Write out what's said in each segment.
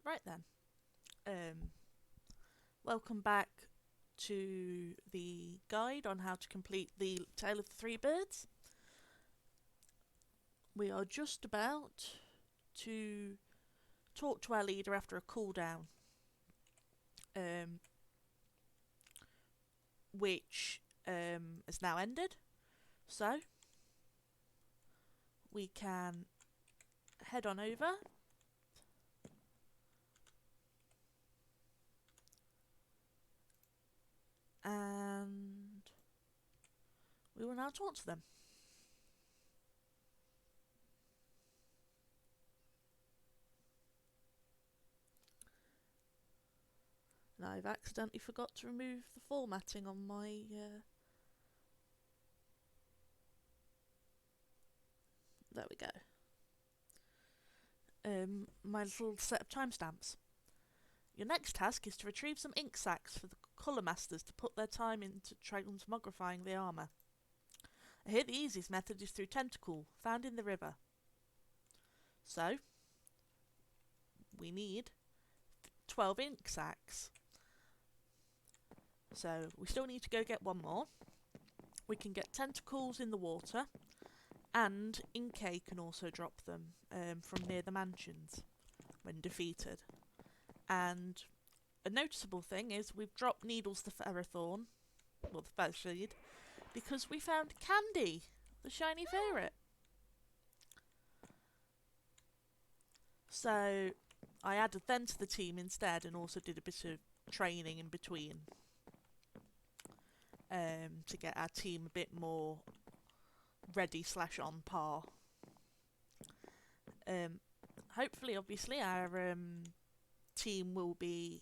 Right then. Welcome back to the guide on how to complete the Tale of the Three Birds. We are just about to talk to our leader after a cooldown, which has now ended. So we can head on over and we will now talk to them. And I've accidentally forgot to remove the formatting on my there we go. My little set of timestamps. Your next task is to retrieve some ink sacs for the colour masters to put their time into transmogrifying the armour. I hear the easiest method is through Tentacle, found in the river. So, we need 12 ink sacs. So, we still need to go get one more. We can get tentacles in the water, and Inkay can also drop them from near the mansions when defeated. And a noticeable thing is we've dropped Needles the Ferrothorn, well the Featherseed, because we found Candy, the shiny ferret. So I added them to the team instead and also did a bit of training in between to get our team a bit more ready / on par. Hopefully, obviously, our team will be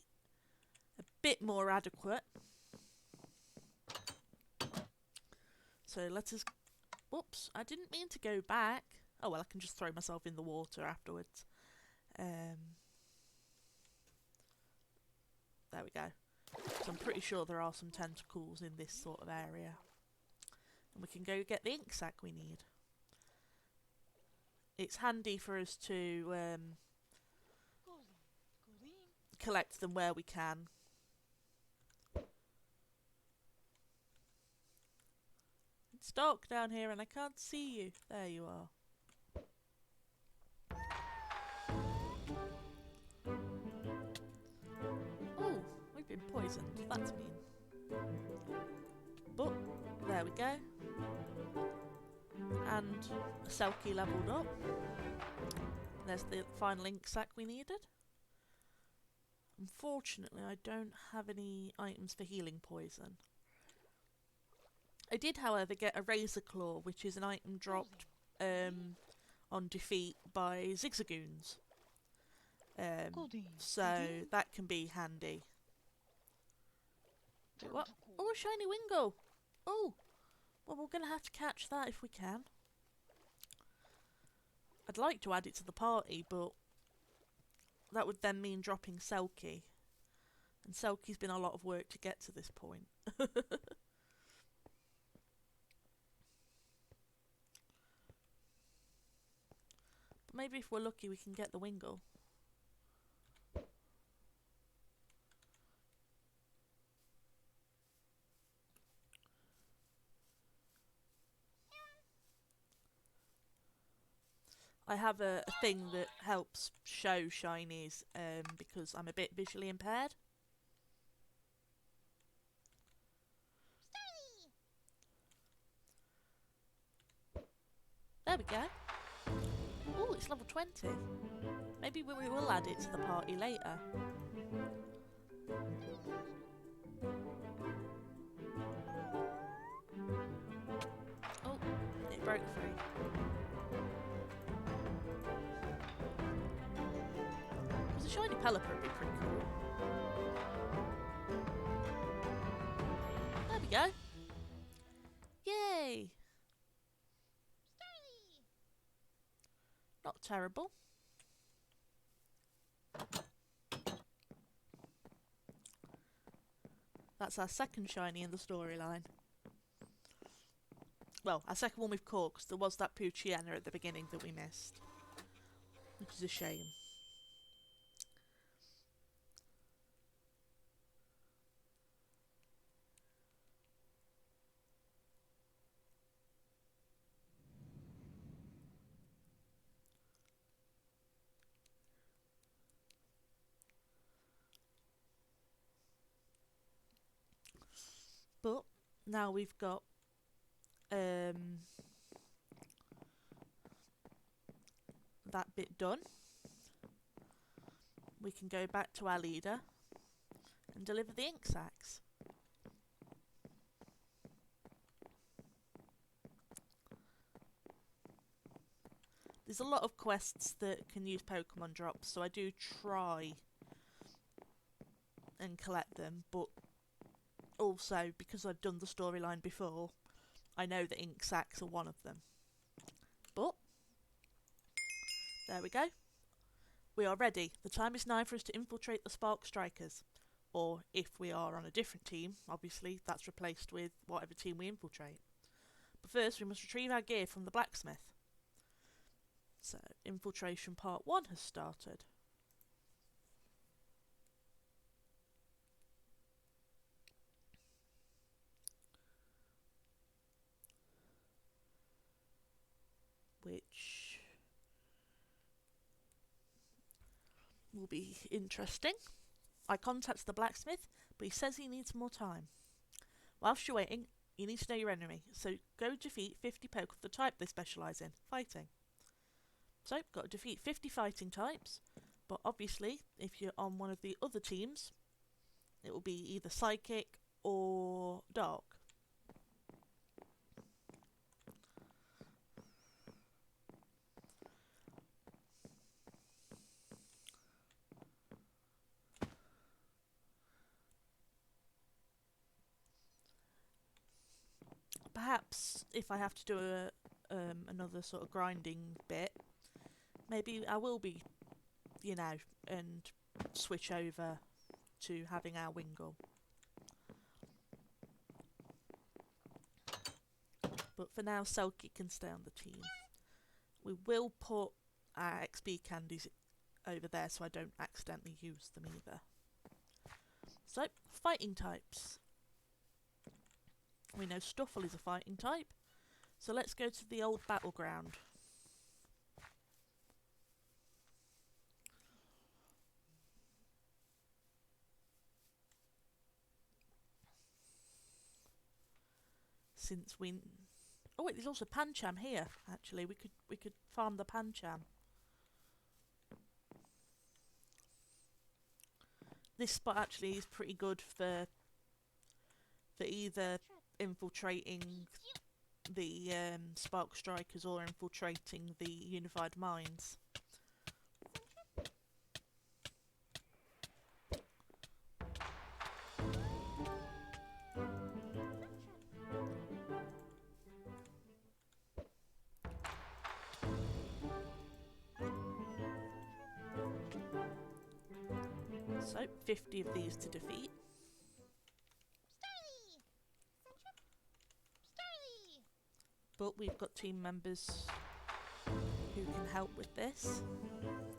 a bit more adequate. So let us... Whoops, I didn't mean to go back. Oh well, I can just throw myself in the water afterwards. There we go. So I'm pretty sure there are some tentacles in this sort of area. And we can go get the ink sac we need. It's handy for us to collect them where we can. It's dark down here and I can't see you. There you are. Oh, we've been poisoned. That's mean. But, there we go. And a Selkie levelled up. There's the final ink sac we needed. Unfortunately, I don't have any items for healing poison. I did, however, get a Razor Claw, which is an item dropped on defeat by Zigzagoons. So that can be handy. What? Oh, a shiny Wingull! Oh! Well, we're going to have to catch that if we can. I'd like to add it to the party, but that would then mean dropping Selkie. And Selkie's been a lot of work to get to this point. But maybe if we're lucky we can get the Wingull. I have a thing that helps show shinies because I'm a bit visually impaired. There we go. Oh, it's level 20. Maybe we will add it to the party later. Oh, it broke free. Because a shiny Pelipper would be pretty cool. There we go. Yay! Not terrible. That's our second shiny in the storyline. Well, our second one we've caught, because there was that Poochyena at the beginning that we missed. Which is a shame. But now we've got that bit done, we can go back to our leader and deliver the ink sacs. There's a lot of quests that can use Pokemon drops, so I do try and collect them, but also because I've done the storyline before, I know that ink sacs are one of them. But there we go. We are ready. The time is now for us to infiltrate the Spark Strikers. Or if we are on a different team, obviously that's replaced with whatever team we infiltrate. But first we must retrieve our gear from the blacksmith. So, Infiltration Part 1 has started. Which will be interesting. I contacted the blacksmith, but he says he needs more time. Whilst you're waiting, you need to know your enemy, so go defeat 50 poke of the type they specialise in, fighting. So, got to defeat 50 fighting types, but obviously, if you're on one of the other teams, it will be either Psychic or Dark. Perhaps if I have to do another sort of grinding bit, maybe I will be, you know, and switch over to having our Wingull. But for now, Selkie can stay on the team. We will put our XP candies over there so I don't accidentally use them either. So, fighting types. We know Stuffle is a fighting type, so let's go to the old battleground. Since we... Oh wait, there's also Pancham here, actually. We could farm the Pancham. This spot actually is pretty good for either infiltrating the Spark Strikers or infiltrating the Unified Mines. So, 50 of these to defeat. But we've got team members who can help with this.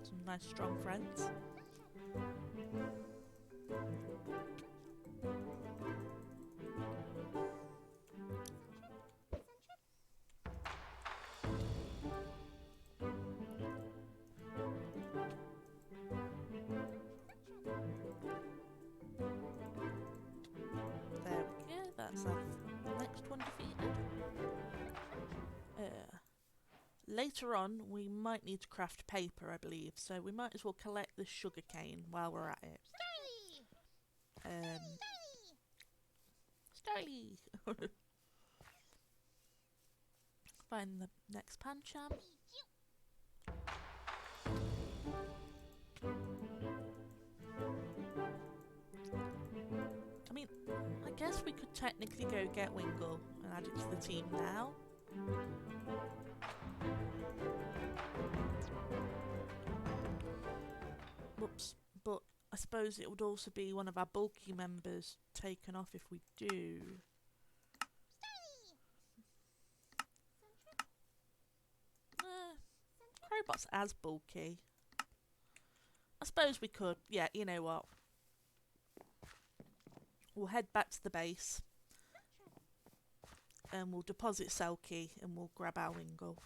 Some nice strong friends. There we go, that's our next one defeated. Later on, we might need to craft paper, I believe, so we might as well collect the sugarcane while we're at it. Starly! Find the next Pancham. I mean, I guess we could technically go get Wingull and add it to the team now. Whoops, but I suppose it would also be one of our bulky members taken off if we do. Crowbot's as bulky. I suppose we could. Yeah, you know what? We'll head back to the base and we'll deposit Selkie and we'll grab our Wingull.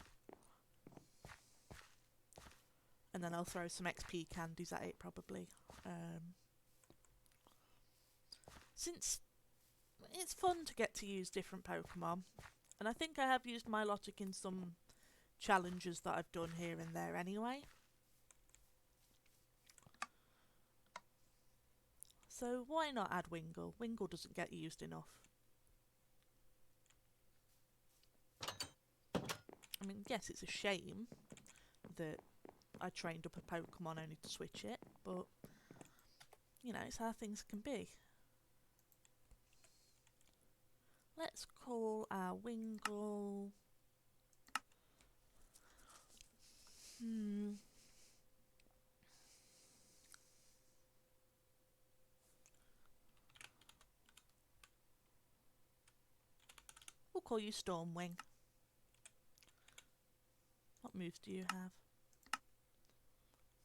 And then I'll throw some XP candies at it probably. Since it's fun to get to use different Pokemon. And I think I have used Milotic in some challenges that I've done here and there anyway. So why not add Wingull? Wingull doesn't get used enough. I mean, yes, it's a shame that I trained up a Pokemon only to switch it, but, you know, it's how things can be. Let's call our Wingull... We'll call you Stormwing. What moves do you have?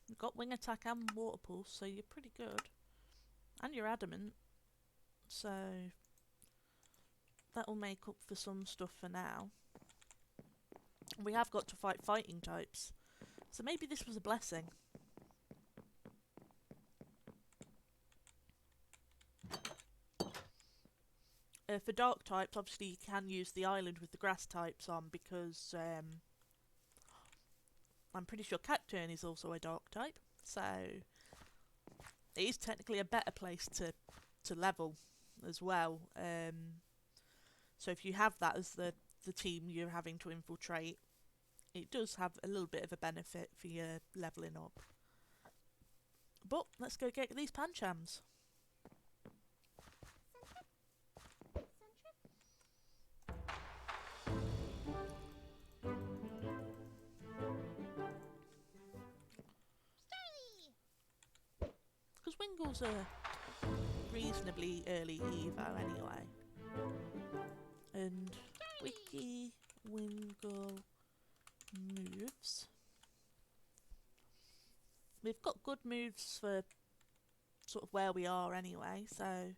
You've got Wing Attack and Water Pulse, so you're pretty good. And you're Adamant, so that will make up for some stuff for now. We have got to fight fighting types, so maybe this was a blessing. For dark types, obviously you can use the island with the grass types on, because I'm pretty sure Cacturne is also a dark type, so it is technically a better place to level as well. So if you have that as the team you're having to infiltrate, it does have a little bit of a benefit for your levelling up. But let's go get these Panchams. Because Wingull's a reasonably early Evo anyway. And Wiki Wingull moves. We've got good moves for sort of where we are anyway, so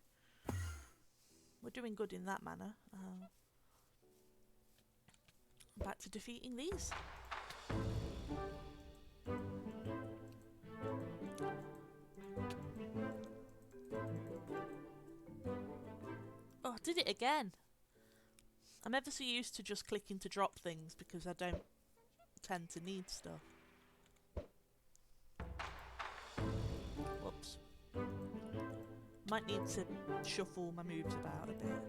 we're doing good in that manner. Back to defeating these. Oh, I did it again. I'm ever so used to just clicking to drop things because I don't tend to need stuff. Whoops. Might need to shuffle my moves about a bit.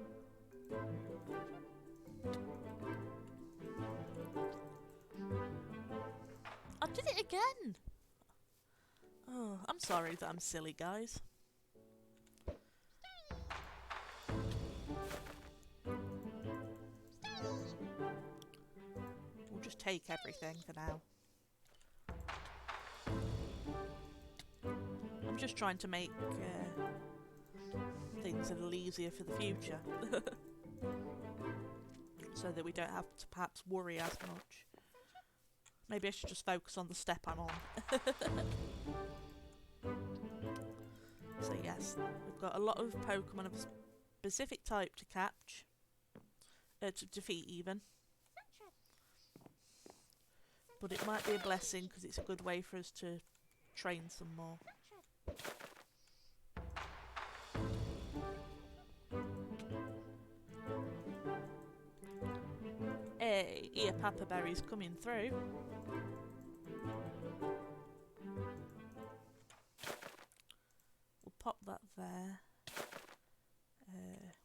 I did it again! Oh, I'm sorry that I'm silly, guys. We'll just take everything for now. I'm just trying to make things a little easier for the future. So that we don't have to perhaps worry as much. Maybe I should just focus on the step I'm on. So yes, we've got a lot of Pokemon of a specific type to catch. To defeat even. But it might be a blessing because it's a good way for us to train some more. Hey, Ear Papa Berry's coming through. We'll pop that there.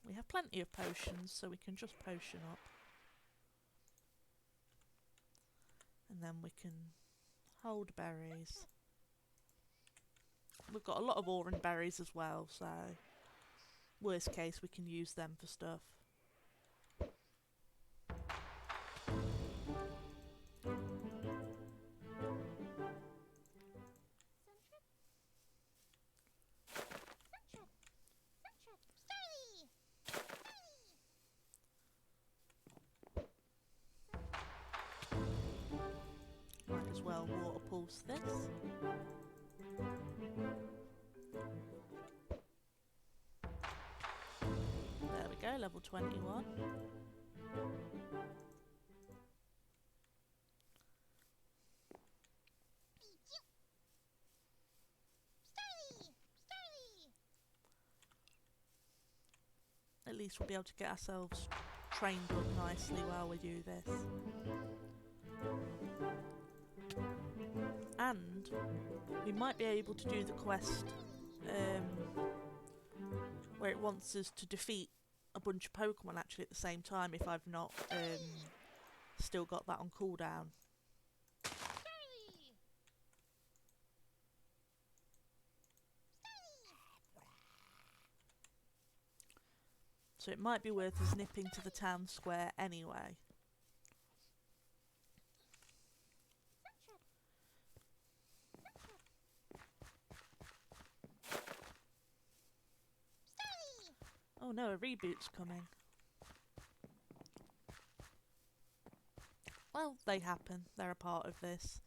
We have plenty of potions, so we can just potion up. And then we can hold berries. We've got a lot of orange berries as well, so worst case we can use them for stuff. Might as well water pulse this. There we go, level 21. at least we'll be able to get ourselves trained up nicely while we do this. And we might be able to do the quest where it wants us to defeat a bunch of Pokemon actually at the same time if I've not still got that on cooldown. So it might be worth us nipping to the town square anyway. Oh no, a reboot's coming. Well, they happen. They're a part of this.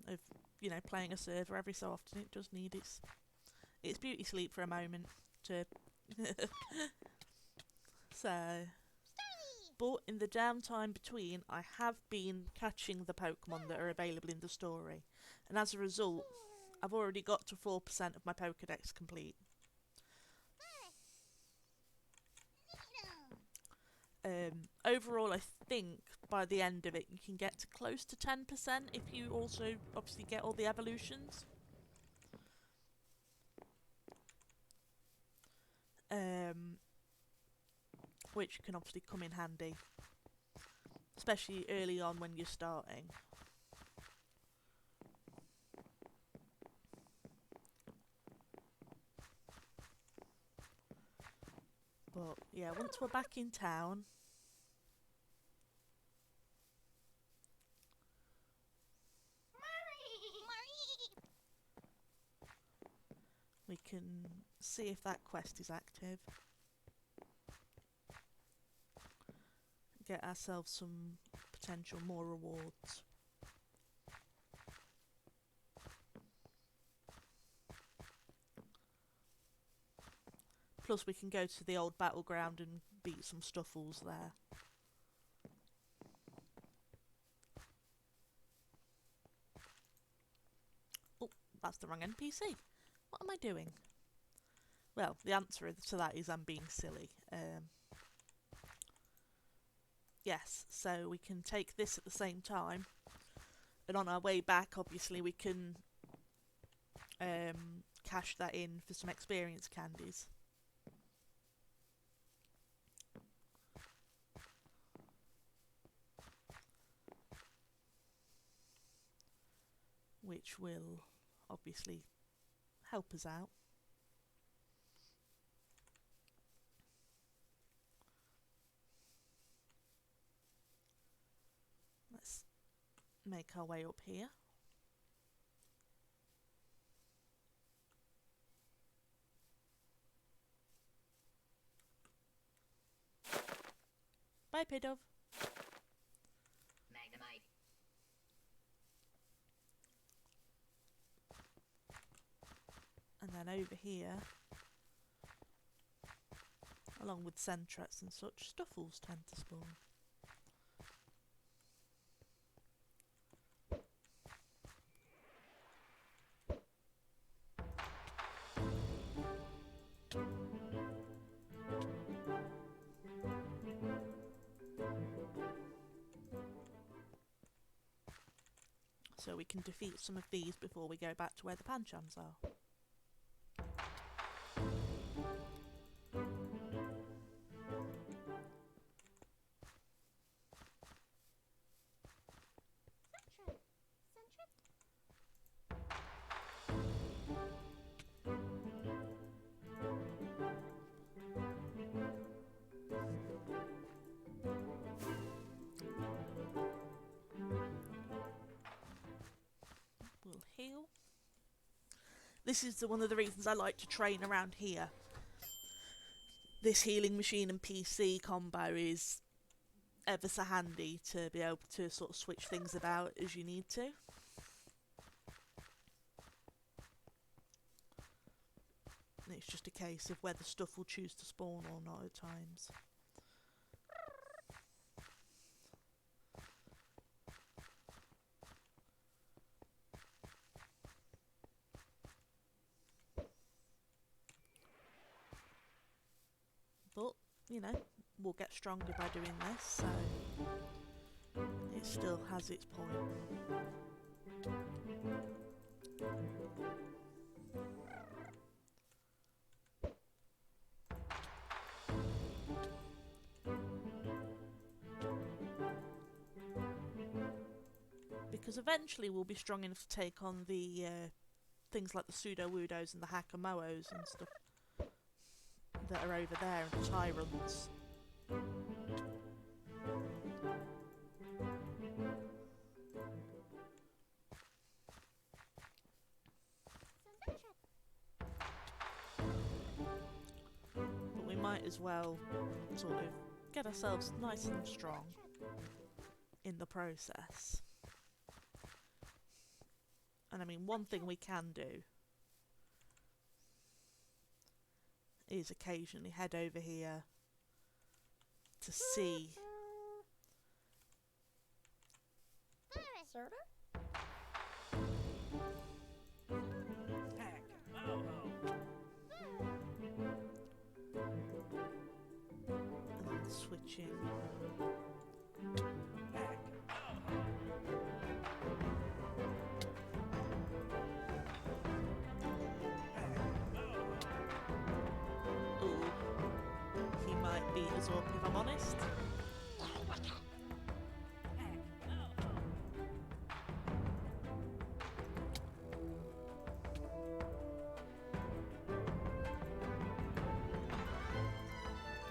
Of, you know, playing a server every so often. It does need its beauty sleep for a moment to... So... But in the downtime between, I have been catching the Pokemon that are available in the story. And as a result, I've already got to 4% of my Pokedex complete. Overall, I think by the end of it you can get to close to 10% if you also obviously get all the evolutions. Which can obviously come in handy, especially early on when you're starting. But yeah, once we're back in town, we can see if that quest is active. Get ourselves some potential more rewards. Plus we can go to the old battleground and beat some Stuffles there. Oh, that's the wrong NPC. What am I doing? Well, the answer to that is I'm being silly. Yes, so we can take this at the same time. And on our way back, obviously, we can cash that in for some experience candies. Which will obviously help us out. Let's make our way up here. Bye, Pidove. Magnemite. And then over here, along with Sentrets and such, Stuffles tend to spawn. So we can defeat some of these before we go back to where the Panchams are. We'll heal. This is one of the reasons I like to train around here. This healing machine and PC combo is ever so handy to be able to sort of switch things about as you need to. And it's just a case of whether stuff will choose to spawn or not at times. you know, we'll get stronger by doing this, so it still has its point. Because eventually we'll be strong enough to take on the things like the pseudo-woodos and the hackamoos and stuff that are over there, and the tyrants. But we might as well sort of get ourselves nice and strong in the process. And I mean, one thing we can do is occasionally head over here to see and then switching. He might beat us up if I'm honest.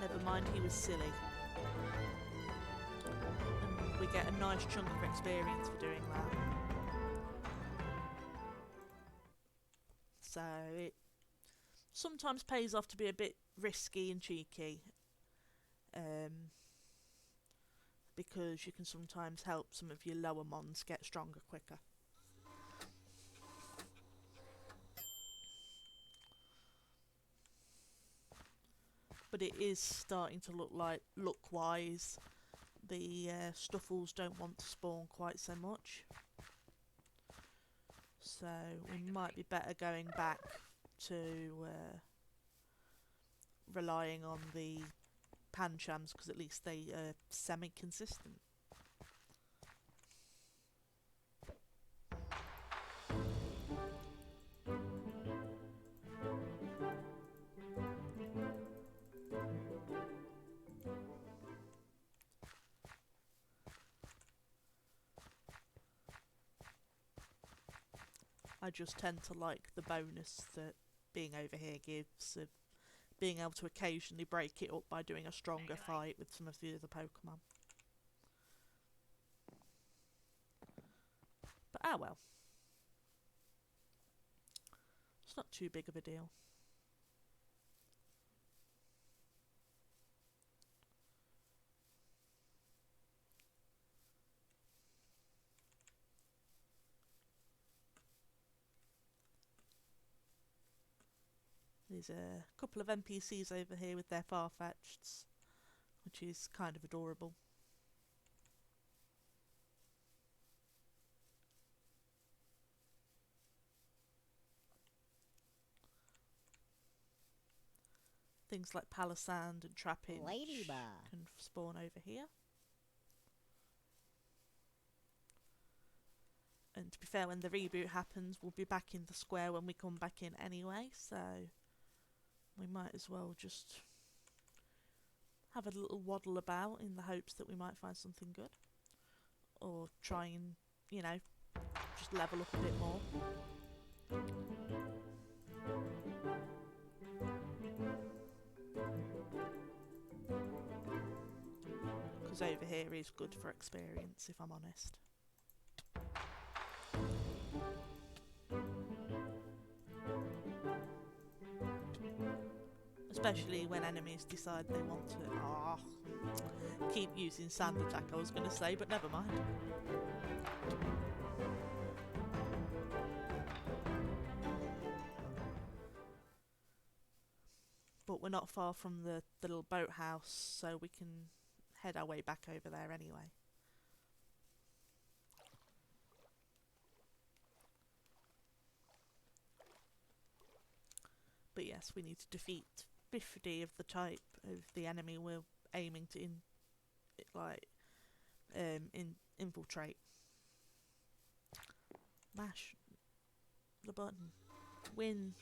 Never mind, he was silly. And we get a nice chunk of experience for doing that. So it sometimes pays off to be a bit risky and cheeky, because you can sometimes help some of your lower mons get stronger quicker. But it is starting to look like, look-wise, the Stuffles don't want to spawn quite so much. So we might be better going back to relying on the Panchams, because at least they are semi-consistent. I just tend to like the bonus that being over here gives of being able to occasionally break it up by doing a stronger fight with some of the other Pokemon. But ah well. It's not too big of a deal. There's a couple of NPCs over here with their Farfetcheds, which is kind of adorable. Things like Palisand and Trapinch can spawn over here. And to be fair, when the reboot happens, we'll be back in the square when we come back in anyway, so we might as well just have a little waddle about in the hopes that we might find something good. Or try and, you know, just level up a bit more. Because over here is good for experience, if I'm honest. Especially when enemies decide they want to keep using sand attack, I was going to say, but never mind. But we're not far from the little boathouse, so we can head our way back over there anyway. But yes, we need to defeat 50 of the type of the enemy we're aiming to infiltrate. Mash the button. Win.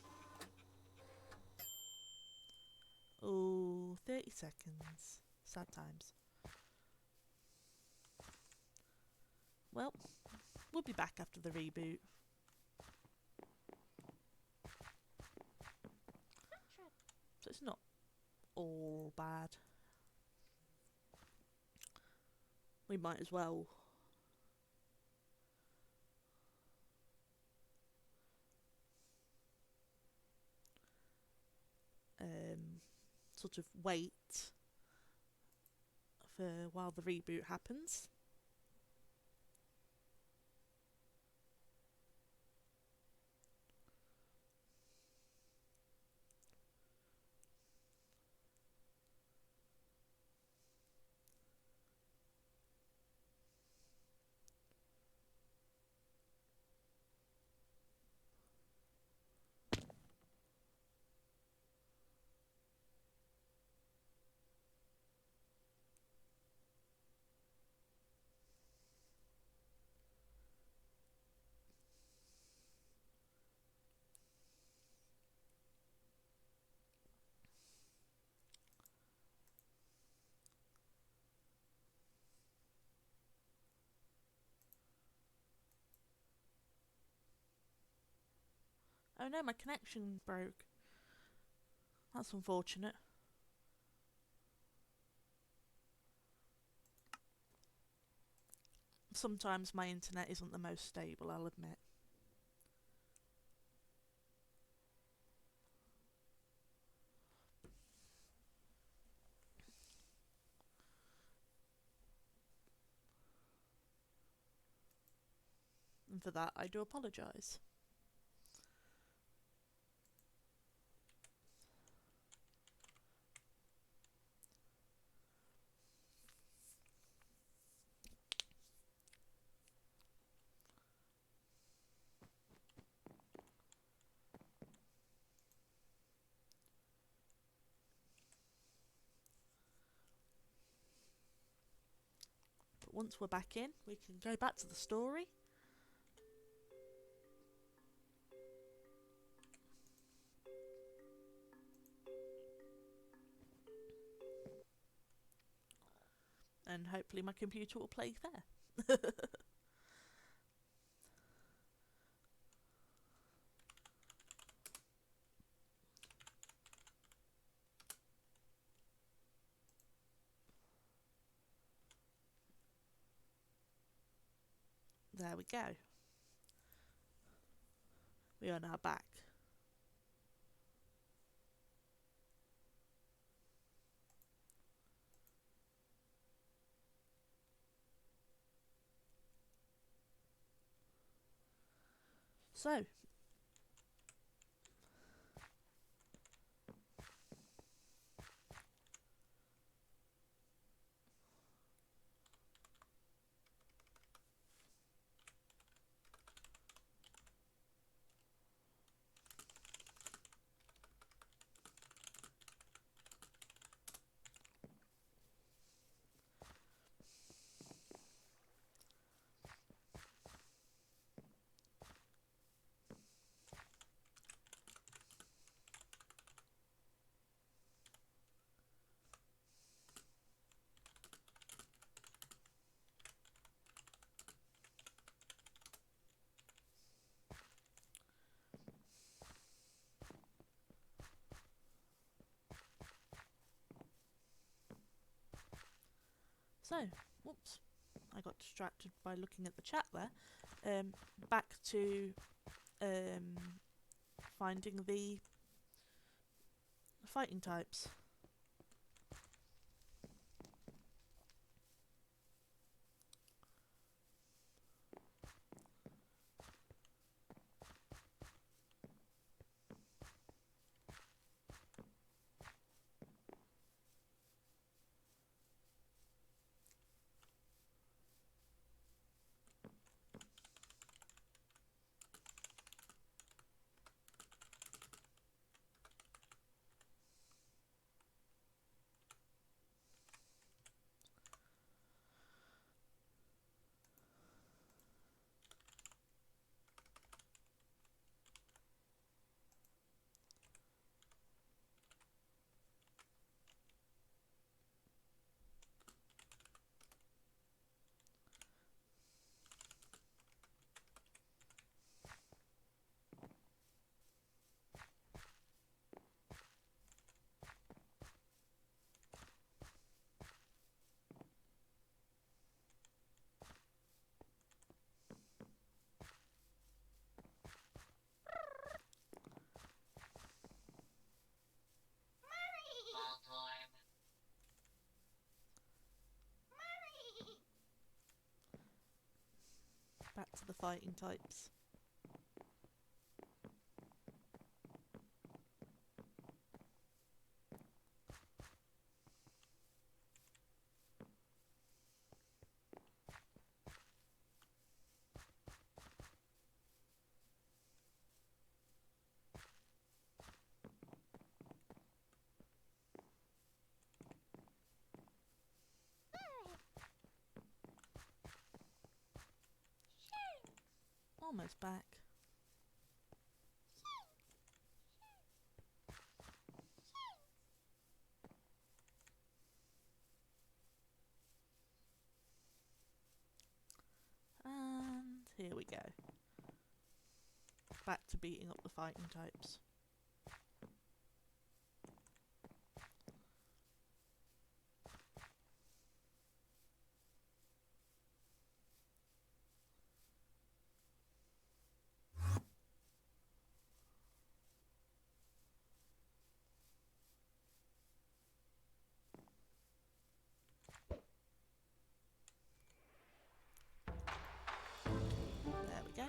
Oh, 30 seconds. Sad times. Well, we'll be back after the reboot. So it's not all bad. We might as well sort of wait for while the reboot happens. Oh no, my connection broke. That's unfortunate. Sometimes my internet isn't the most stable, I'll admit. And for that, I do apologise. But once we're back in, we can go back to the story. And hopefully my computer will play fair. There we go. We are now back. So, whoops, I got distracted by looking at the chat there. Back to finding the fighting types. to the fighting types. Almost back. And here we go. Back to beating up the fighting types. There we go.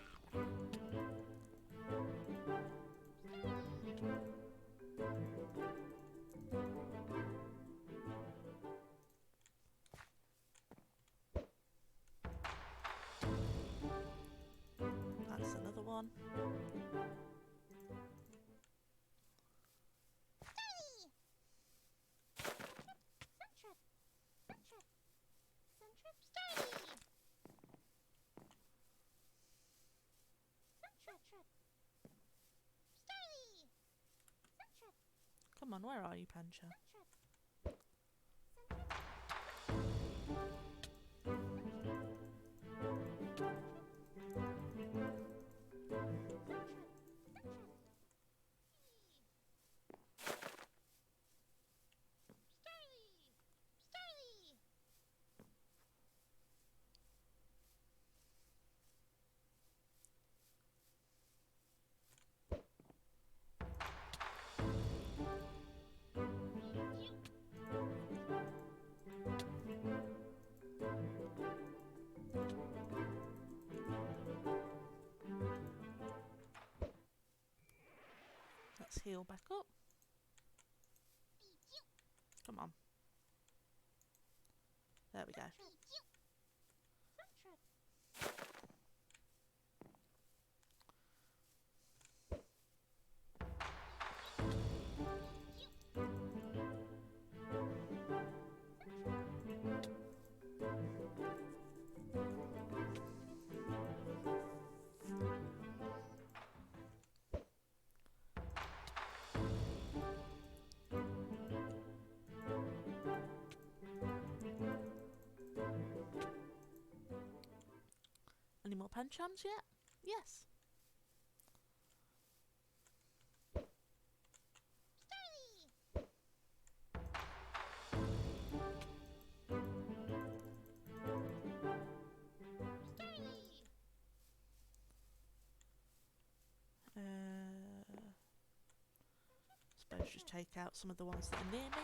That's another one. Come on, where are you, Pancha? Let's heal back up. Come on. There we go. Any more Panchams yet? Yes. Suppose just take out some of the ones that are near me.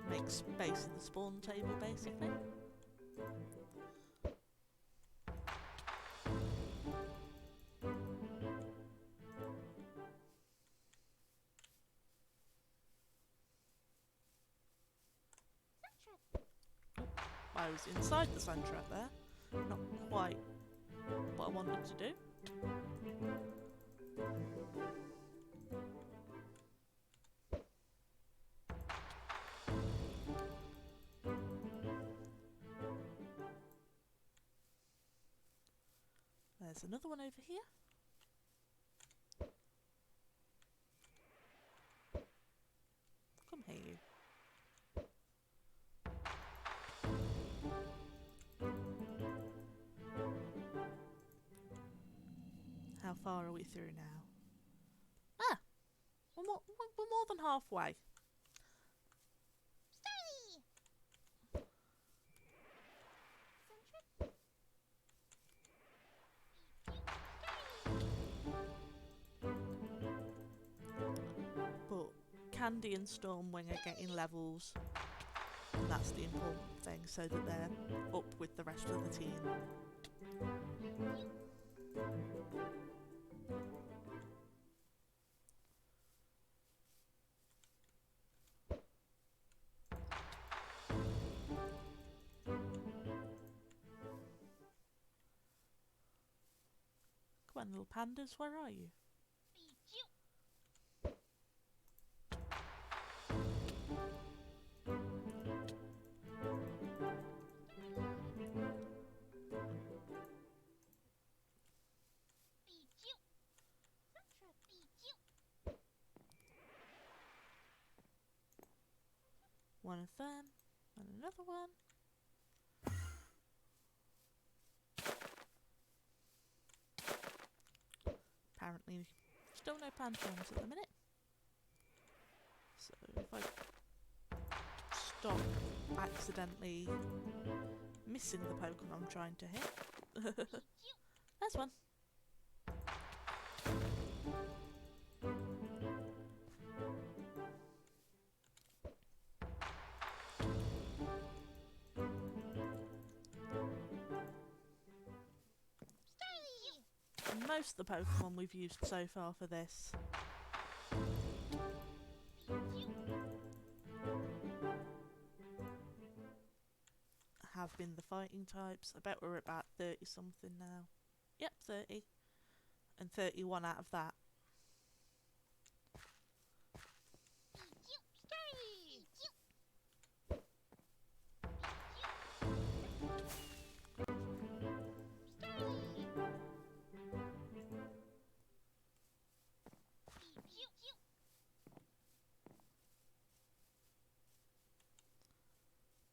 Make space in the spawn table, basically. I was inside the sand trap there. Not quite what I wanted to do. There's another one over here. Come here, you. How far are we through now? Ah! We're more than halfway. But Candy and Stormwing are getting levels And that's the important thing, so that they're up with the rest of the team. Come on, little pandas, where are you? One of them, and another one. Apparently, still no pantoms at the minute. So if I stop accidentally missing the Pokemon I'm trying to hit. There's one. And most of the Pokemon we've used so far for this have been the fighting types. I bet we're about 30 something now. Yep, 30. And 31 out of that.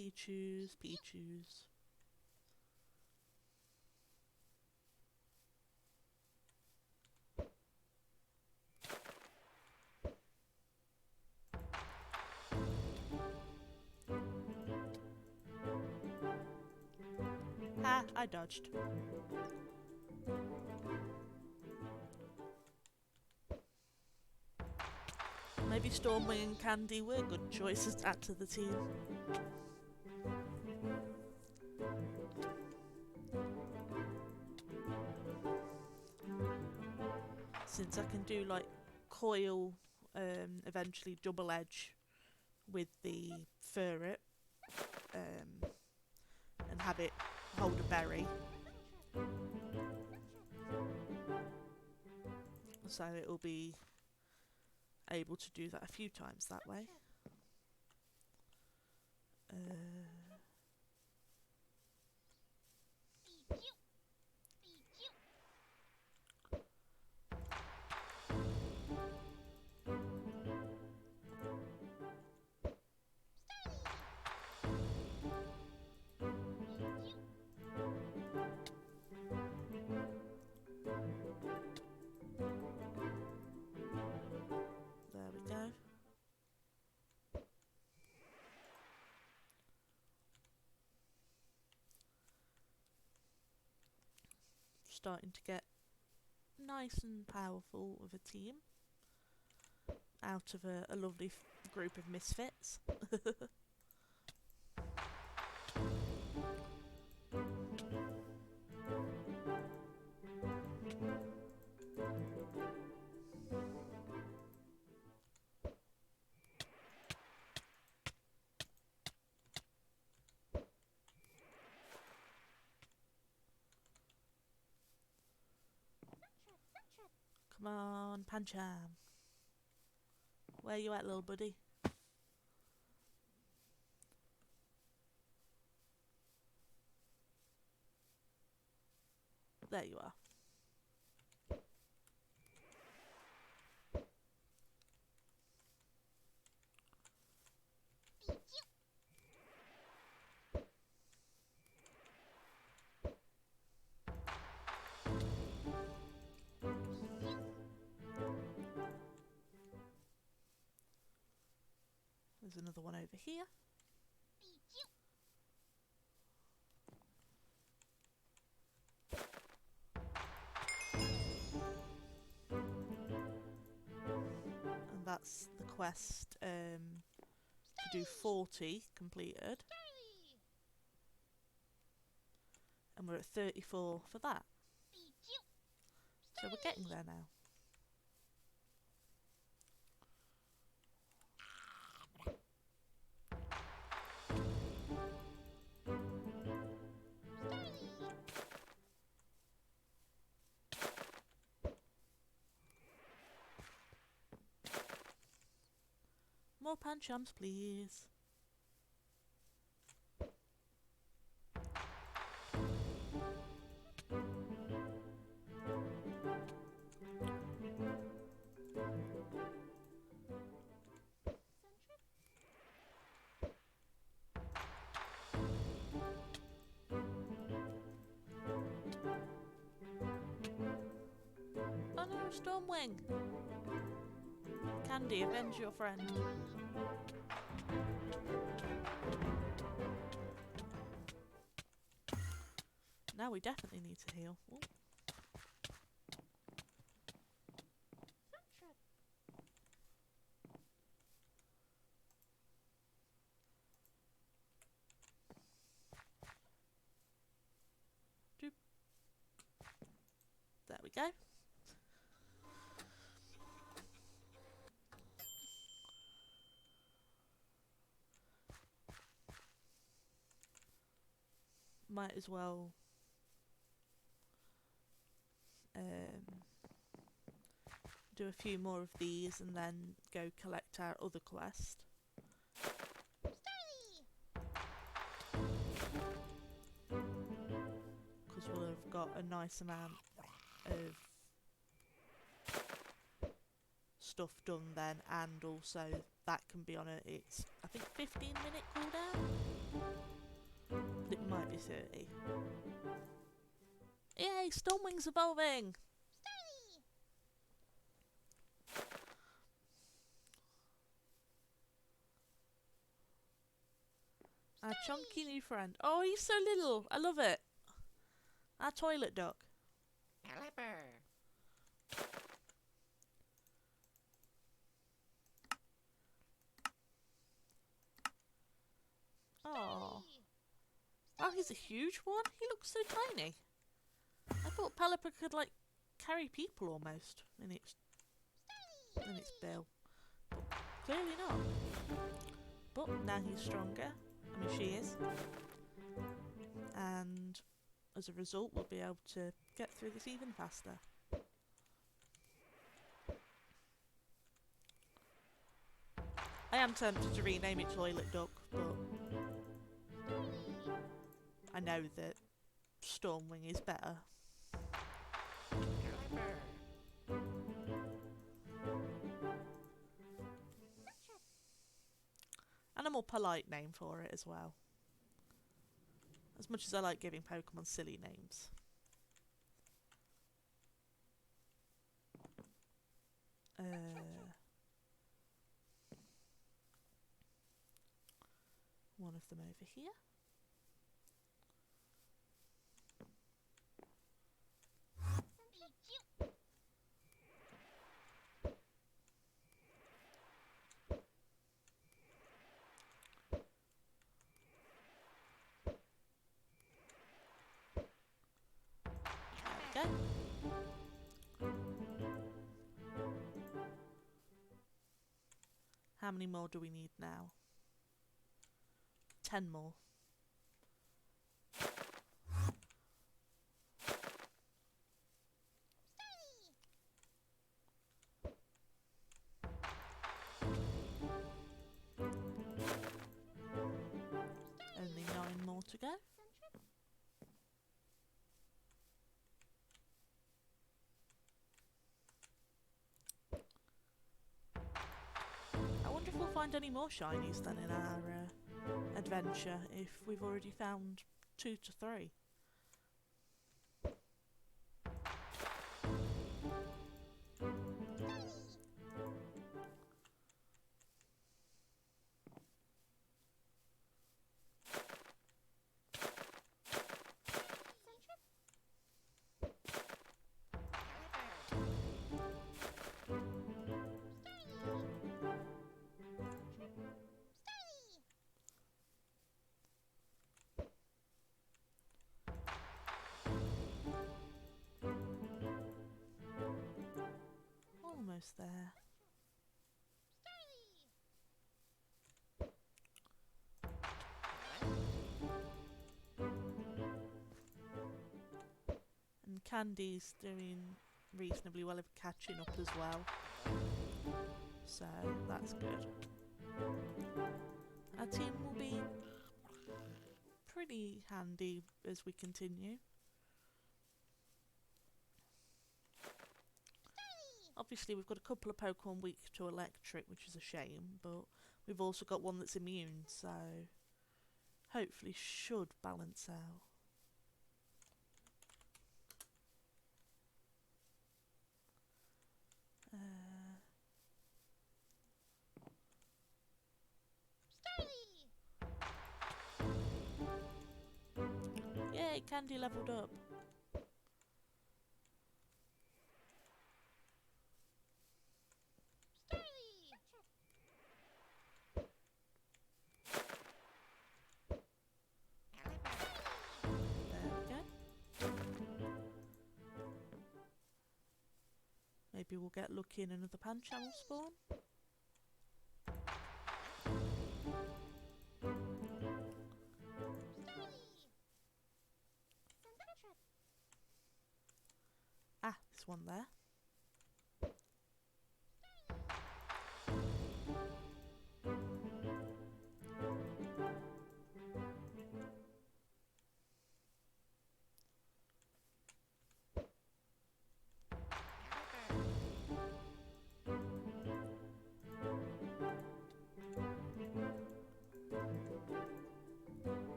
Pichus, Pichus. Ha, I dodged. Maybe Stormwing and Candy were good choices to add to the team. Since I can do like coil, eventually double edge with the ferret, and have it hold a berry. So it will be able to do that a few times that way. There we go. Starting to get nice and powerful with a team out of a lovely group of misfits. Come on, Pancham. Where you at, little buddy? There you are. There's another one over here. And that's the quest to do 40 completed. And we're at 34 for that. So we're getting there now. More panchams, please. Oh no, Stormwing! Candy, avenge your friend. Now we definitely need to heal. Ooh. Doop. There we go. Might as well do a few more of these and then go collect our other quest. Because we'll have got a nice amount of stuff done then, and also that can be on it's I think 15-minute cooldown, but it might be 30. Yay, Stormwing's evolving! Our chunky new friend. Oh, he's so little. I love it. Our toilet duck. Oh. Oh, he's a huge one. He looks so tiny. I thought Pelipper could, like, carry people almost in its bill. But clearly not. But now he's stronger. I mean, she is. And as a result, we'll be able to get through this even faster. I am tempted to rename it Toilet Duck, but I know that Stormwing is better. And a more polite name for it as well. As much as I like giving Pokemon silly names. One of them over here. There we go. How many more do we need now? 10 more. Only 9 more to go. I wonder if we'll find any more shinies then in our adventure, if we've already found 2 to 3. almost there. And Candy's doing reasonably well of catching up as well. So that's good. Our team will be pretty handy as we continue. Obviously we've got a couple of Pokemon weak to electric, which is a shame, but we've also got one that's immune, so hopefully should balance out. Yay, Candy leveled up. There we go. Maybe we'll get lucky and another Pancham will spawn. Ah, there's one there.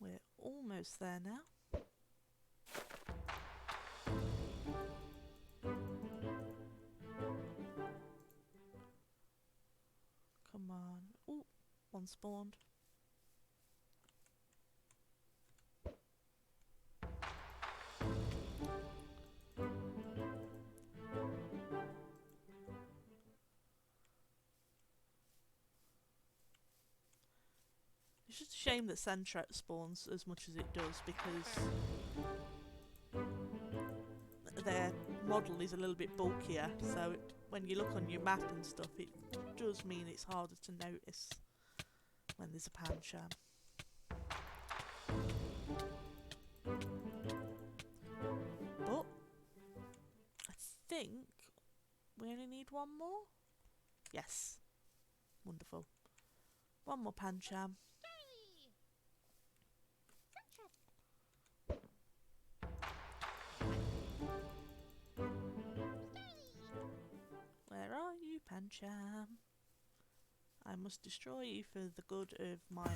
We're almost there now. Come on. Ooh, one spawned. It's just a shame that Sandtrap spawns as much as it does, because their model is a little bit bulkier, so when you look on your map and stuff, it does mean it's harder to notice when there's a Pancham. But I think we only need one more. Yes. Wonderful. One more Pancham. Where are you, Pancham? I must destroy you for the good of my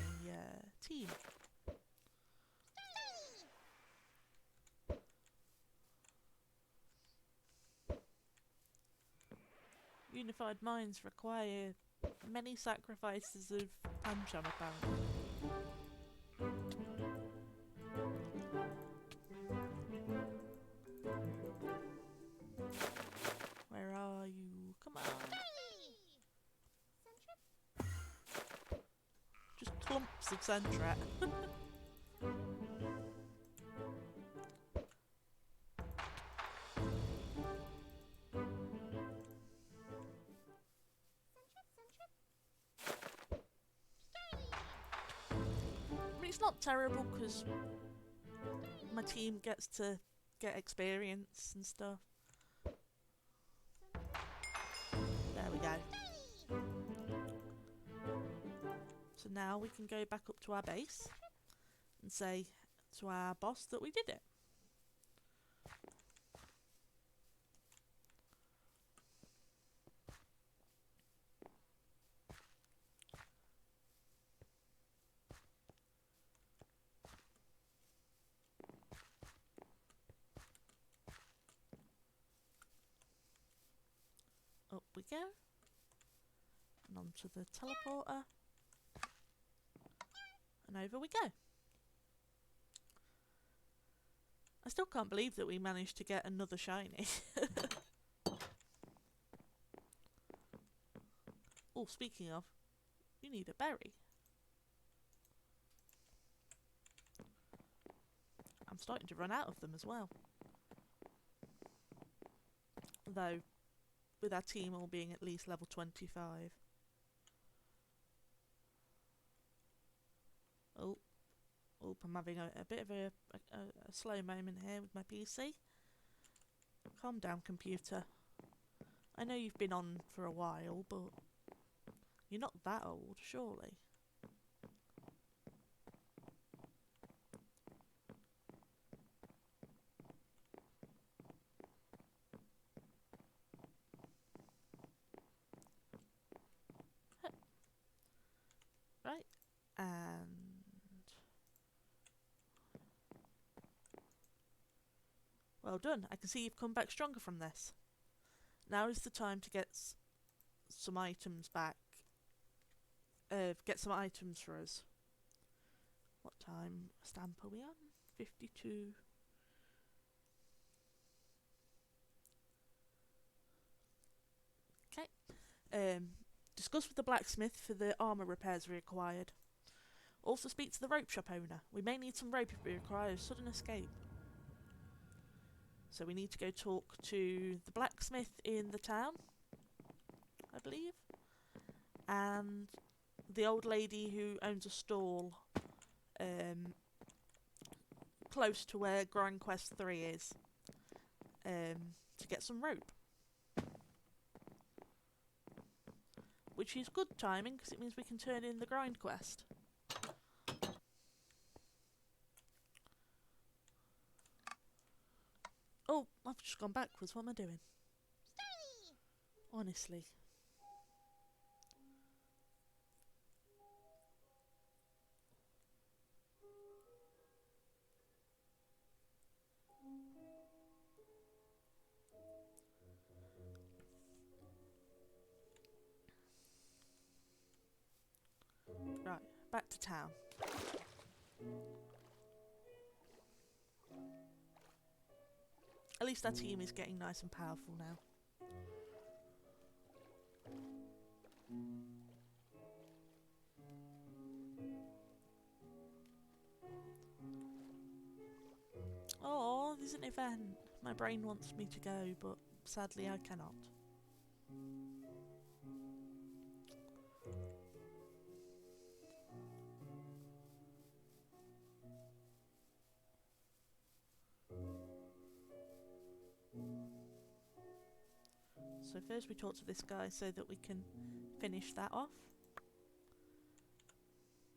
team. Unified minds require many sacrifices of Pancham, apparently. Where are you? Come on. Just clumps of Sandtrap. I mean, it's not terrible because my team gets to get experience and stuff. There we go. So now we can go back up to our base and say to our boss that we did it. Up we go, and onto the teleporter, and over we go. I still can't believe that we managed to get another shiny. Oh, speaking of, you need a berry. I'm starting to run out of them as well. though, with our team all being at least level 25. Oh, I'm having a bit of a slow moment here with my PC. Calm down, computer. I know you've been on for a while, but you're not that old, surely. Right, and well done. I can see you've come back stronger from this. Now is the time to get some items back. Get some items for us. What time stamp are we on? 52. Okay. Discuss with the blacksmith for the armour repairs required. Also speak to the rope shop owner. We may need some rope if we require a sudden escape. So we need to go talk to the blacksmith in the town, I believe, and the old lady who owns a stall close to where Grind Quest 3 is, to get some rope. Which is good timing, because it means we can turn in the Grind Quest. Oh, I've just gone backwards. What am I doing? Honestly. Right, back to town. At least our team is getting nice and powerful now. Oh, there's an event. My brain wants me to go, but sadly I cannot. So first we talk to this guy so that we can finish that off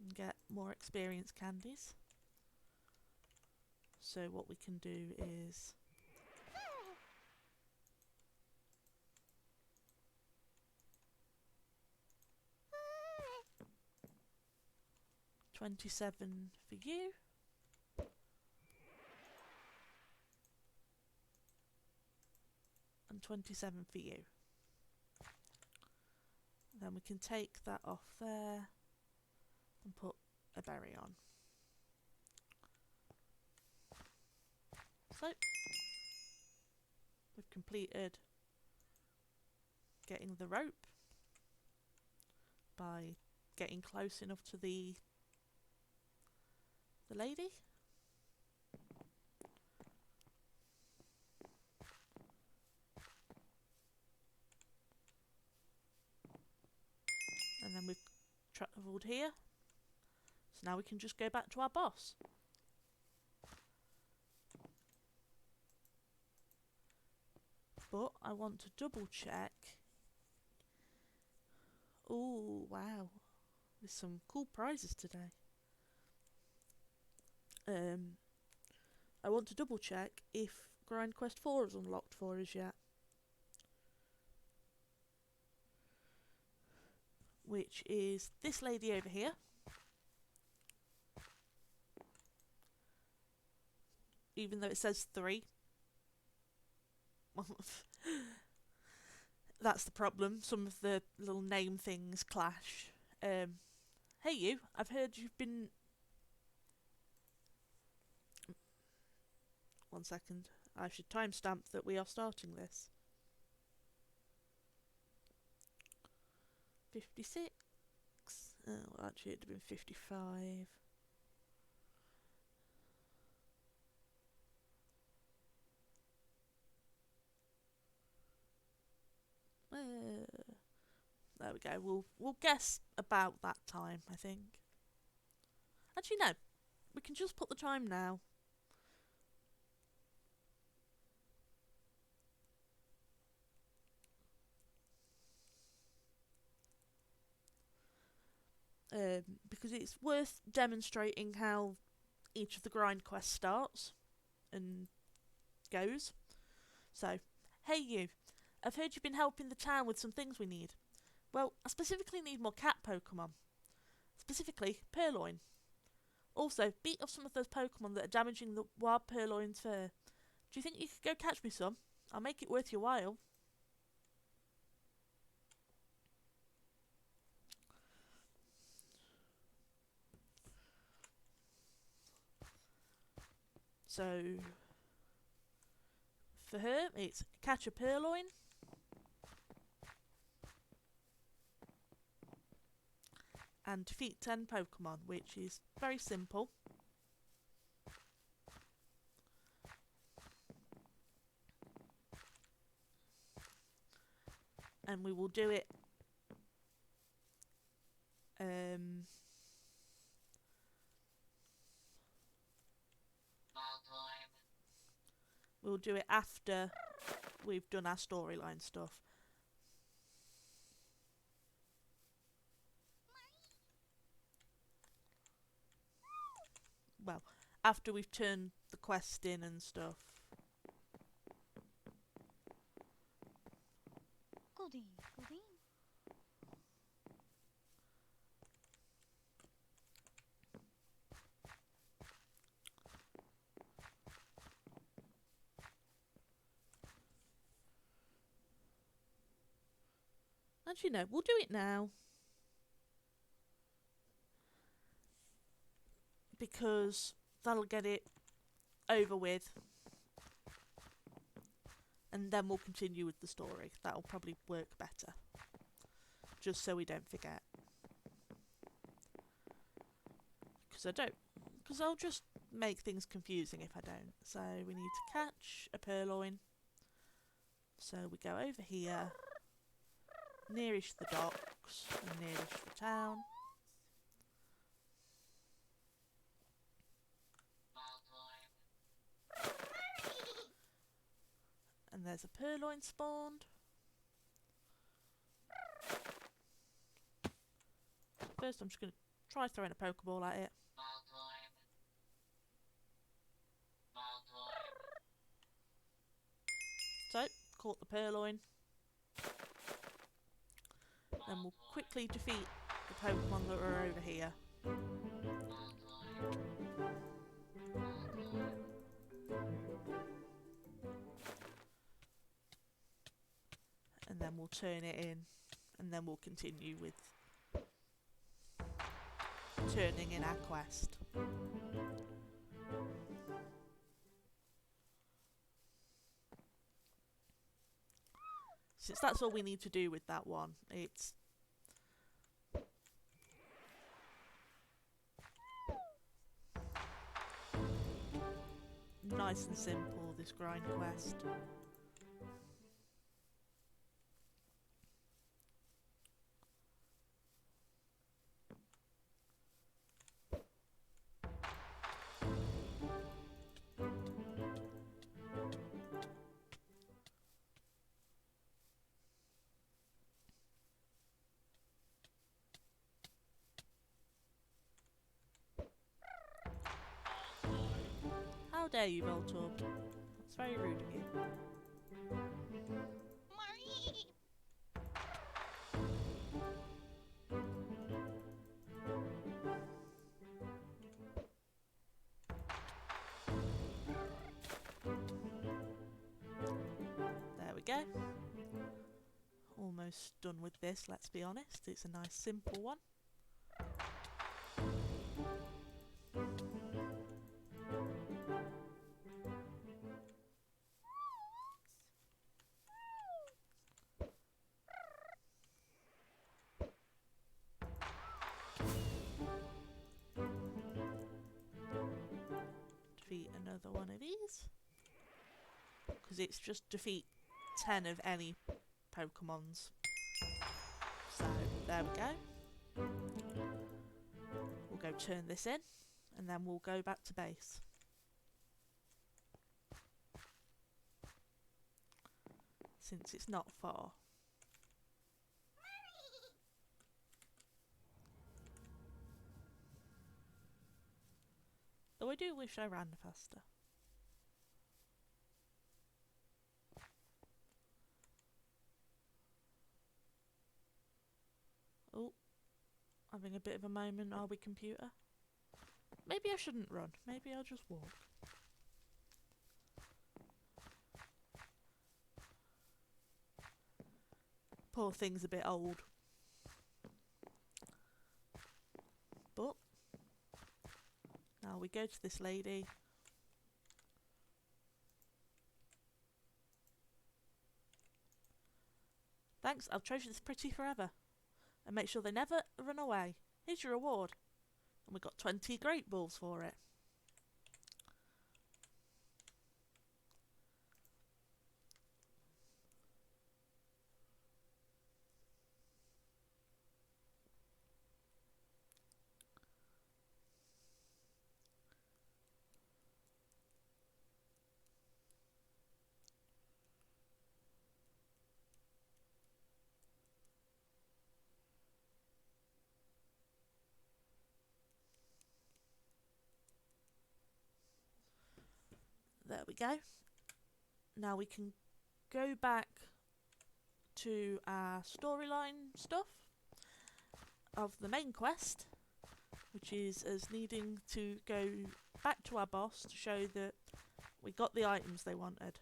and get more experience candies. So what we can do is $27 for you. And 27 for you. Then we can take that off there and put a berry on. So we've completed getting the rope by getting close enough to the lady. And then we've travelled here. So now we can just go back to our boss. But I want to double check. Oh, wow. There's some cool prizes today. I want to double check if Grind Quest 4 is unlocked for us yet. Which is this lady over here. Even though it says 3. That's the problem. Some of the little name things clash. Hey you, I've heard you've been... One second. I should timestamp that we are starting this. 56. Oh, actually it'd have been 55. There we go. We'll guess about that time, I think. Actually, no. We can just put the time now. Because it's worth demonstrating how each of the grind quests starts and goes. So, hey you, I've heard you've been helping the town with some things we need. Well, I specifically need more cat Pokemon. Specifically, Purloin. Also, beat off some of those Pokemon that are damaging the wild Purloin's fur. Do you think you could go catch me some? I'll make it worth your while. So, for her, it's catch a Purloin. And defeat 10 Pokemon, which is very simple. And we will do it we'll do it after we've done our storyline stuff. Well, after we've turned the quest in and stuff. Goldie, Goldie. Actually, no, we'll do it now. Because that'll get it over with. And then we'll continue with the story. That'll probably work better. Just so we don't forget. Because I'll just make things confusing if I don't. So we need to catch a Purloin. So we go over here. Nearish the docks and nearish the town. And there's a Purloin spawned. First I'm just going to try throwing a Pokeball at it. So, caught the Purloin. Then we'll quickly defeat the Pokemon that are over here. And then we'll turn it in. And then we'll continue with turning in our quest. Since that's all we need to do with that one, it's nice and simple, this grind quest. How dare you, Voltorb? That's very rude of you. There we go. Almost done with this, let's be honest. It's a nice simple one. Defeat another one of these. Because it's just defeat 10 of any Pokemons. So, there we go. We'll go turn this in, and then we'll go back to base. Since it's not far. Though I do wish I ran faster. Oh, having a bit of a moment, are we, computer? Maybe I shouldn't run. Maybe I'll just walk. Poor thing's a bit old. But now we go to this lady. Thanks, I'll treasure this pretty forever. And make sure they never run away. Here's your reward. And we got 20 great balls for it. There we go. Now we can go back to our storyline stuff of the main quest, which is us needing to go back to our boss to show that we got the items they wanted.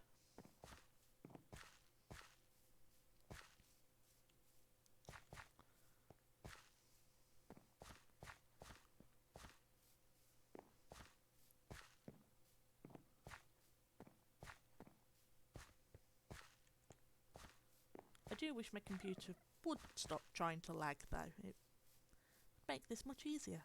I do wish my computer would stop trying to lag though. It would make this much easier.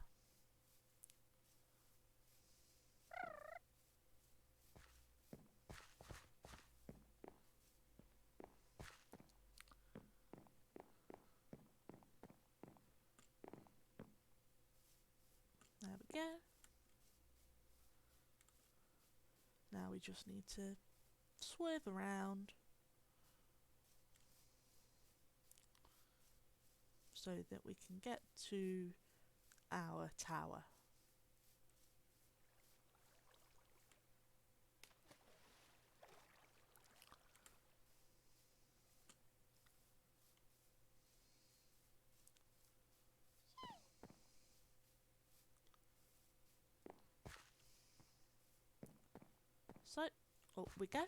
There we go. Now we just need to swerve around so that we can get to our tower. So, up we go.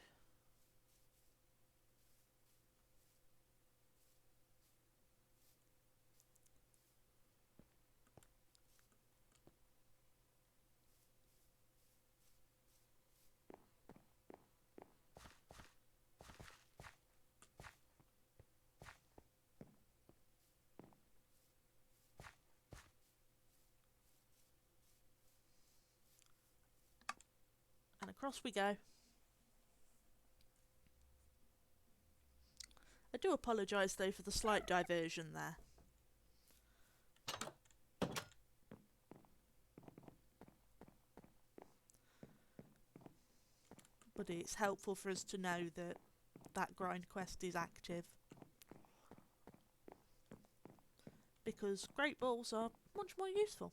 And across we go. I do apologise though for the slight diversion there. But it's helpful for us to know that that grind quest is active. Because great balls are much more useful.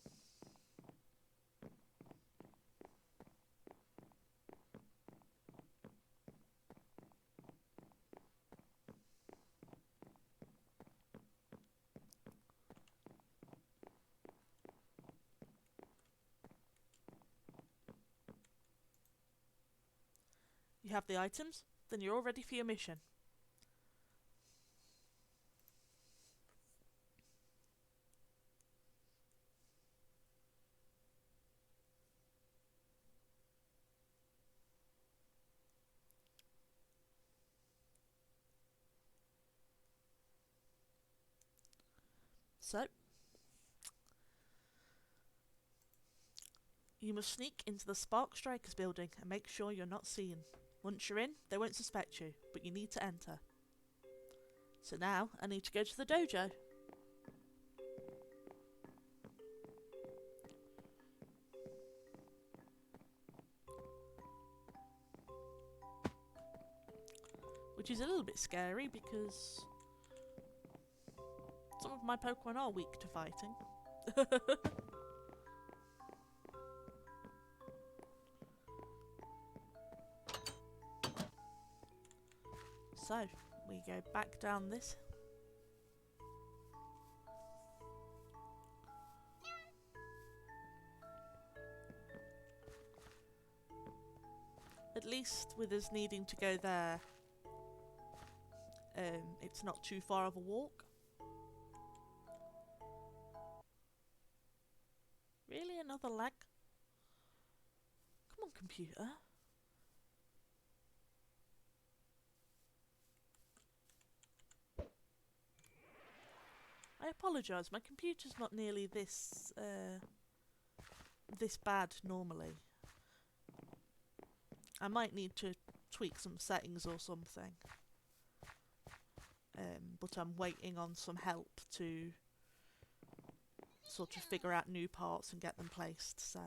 You have the items, then you're all ready for your mission. So, you must sneak into the Spark Strikers building and make sure you're not seen. Once you're in, they won't suspect you, but you need to enter. So now I need to go to the dojo. Which is a little bit scary because some of my Pokemon are weak to fighting. So, we go back down this. At least with us needing to go there, it's not too far of a walk. Really? Another lag? Come on, computer. I apologise, my computer's not nearly this bad normally. I might need to tweak some settings or something. But I'm waiting on some help to sort of figure out new parts and get them placed, so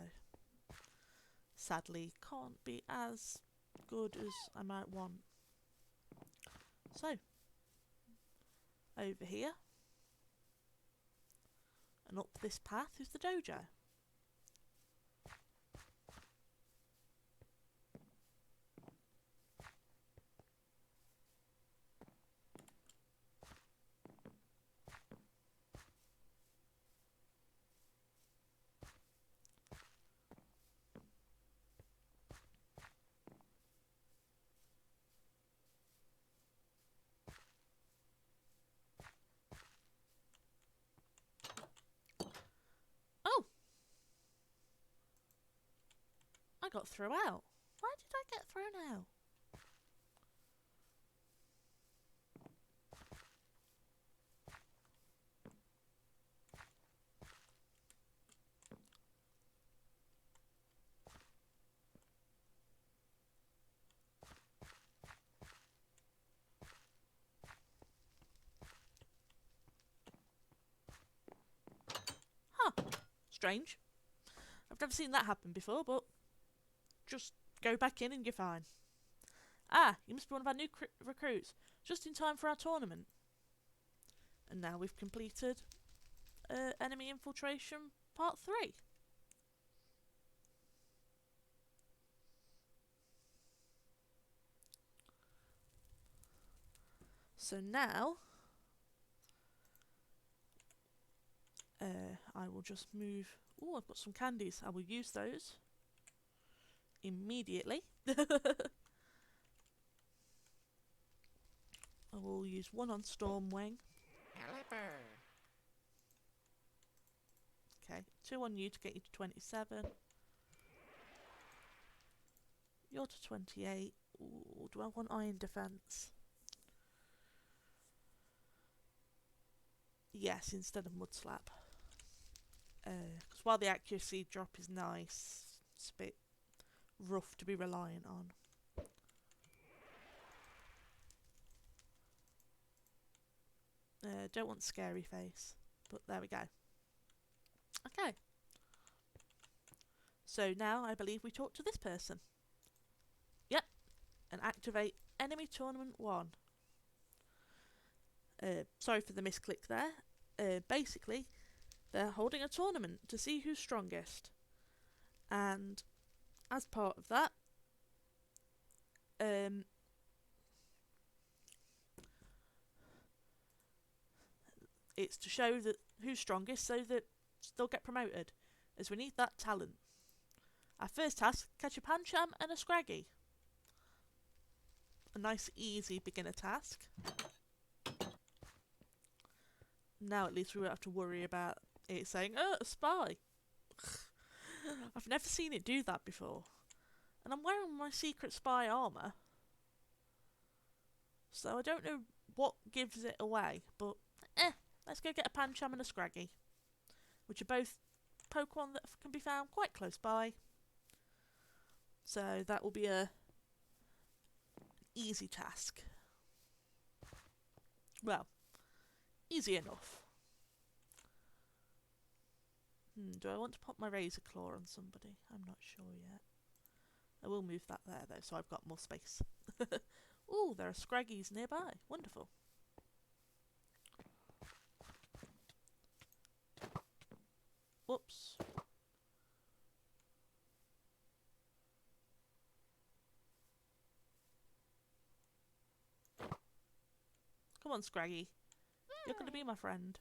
sadly can't be as good as I might want. So, over here and up this path is the dojo. Oh! I got thrown out. Why did I get thrown out? Huh. Strange. I've never seen that happen before, but just go back in and you're fine. Ah, you must be one of our new recruits. Just in time for our tournament. And now we've completed Enemy Infiltration Part 3. So now I will just move. Oh, I've got some candies. I will use those immediately. I will use one on Stormwing. Okay, 2 on you to get you to 27. You're to 28. Ooh, do I want Iron Defense? Yes, instead of Mud Slap. Because while the accuracy drop is nice, it's a bit rough to be reliant on. Don't want Scary Face, but there we go. Okay. So now I believe we talk to this person. Yep. And activate Enemy Tournament 1. Sorry for the misclick there. Basically, they're holding a tournament to see who's strongest. And as part of that, it's to show that who's strongest so that they'll get promoted, as we need that talent. Our first task, catch a Pancham and a Scraggy. A nice easy beginner task. Now at least we won't have to worry about it saying, oh, a spy. I've never seen it do that before. And I'm wearing my secret spy armour. So I don't know what gives it away, but let's go get a Pancham and a Scraggy, which are both Pokemon that can be found quite close by. So that will be a easy task. Well, easy enough. Do I want to pop my razor claw on somebody? I'm not sure yet. I will move that there though, so I've got more space. Ooh, there are scraggies nearby. Wonderful. Whoops. Come on, Scraggy. You're going to be my friend.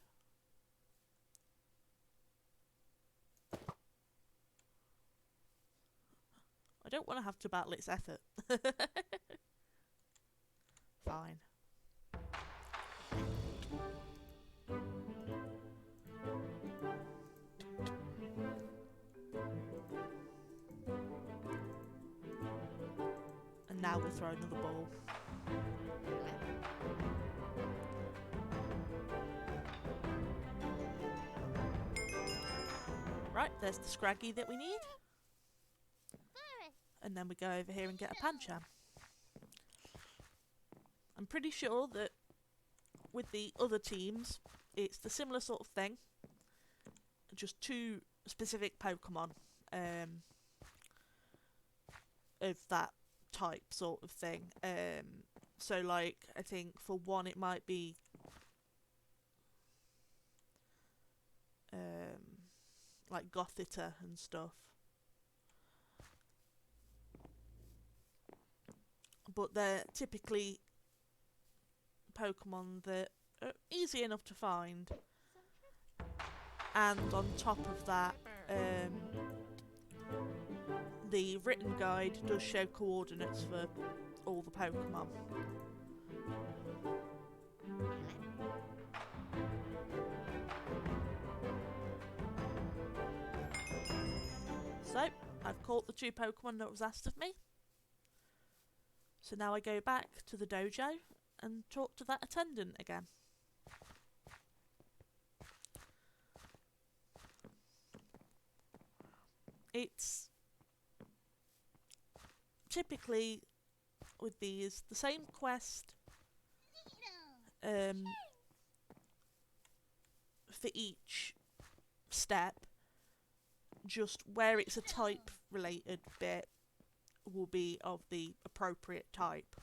I don't want to have to battle its effort. Fine. And now we'll throw another ball. Right, there's the Scraggy that we need. And then we go over here and get a Pancham. I'm pretty sure that with the other teams, it's the similar sort of thing. Just two specific Pokemon of that type sort of thing. So like, I think for one it might be like Gothita and stuff. But they're typically Pokemon that are easy enough to find. And on top of that, the written guide does show coordinates for all the Pokemon. So, I've caught the two Pokemon that was asked of me. So now I go back to the dojo and talk to that attendant again. It's typically with these the same quest for each step, just where it's a type related bit will be of the appropriate type.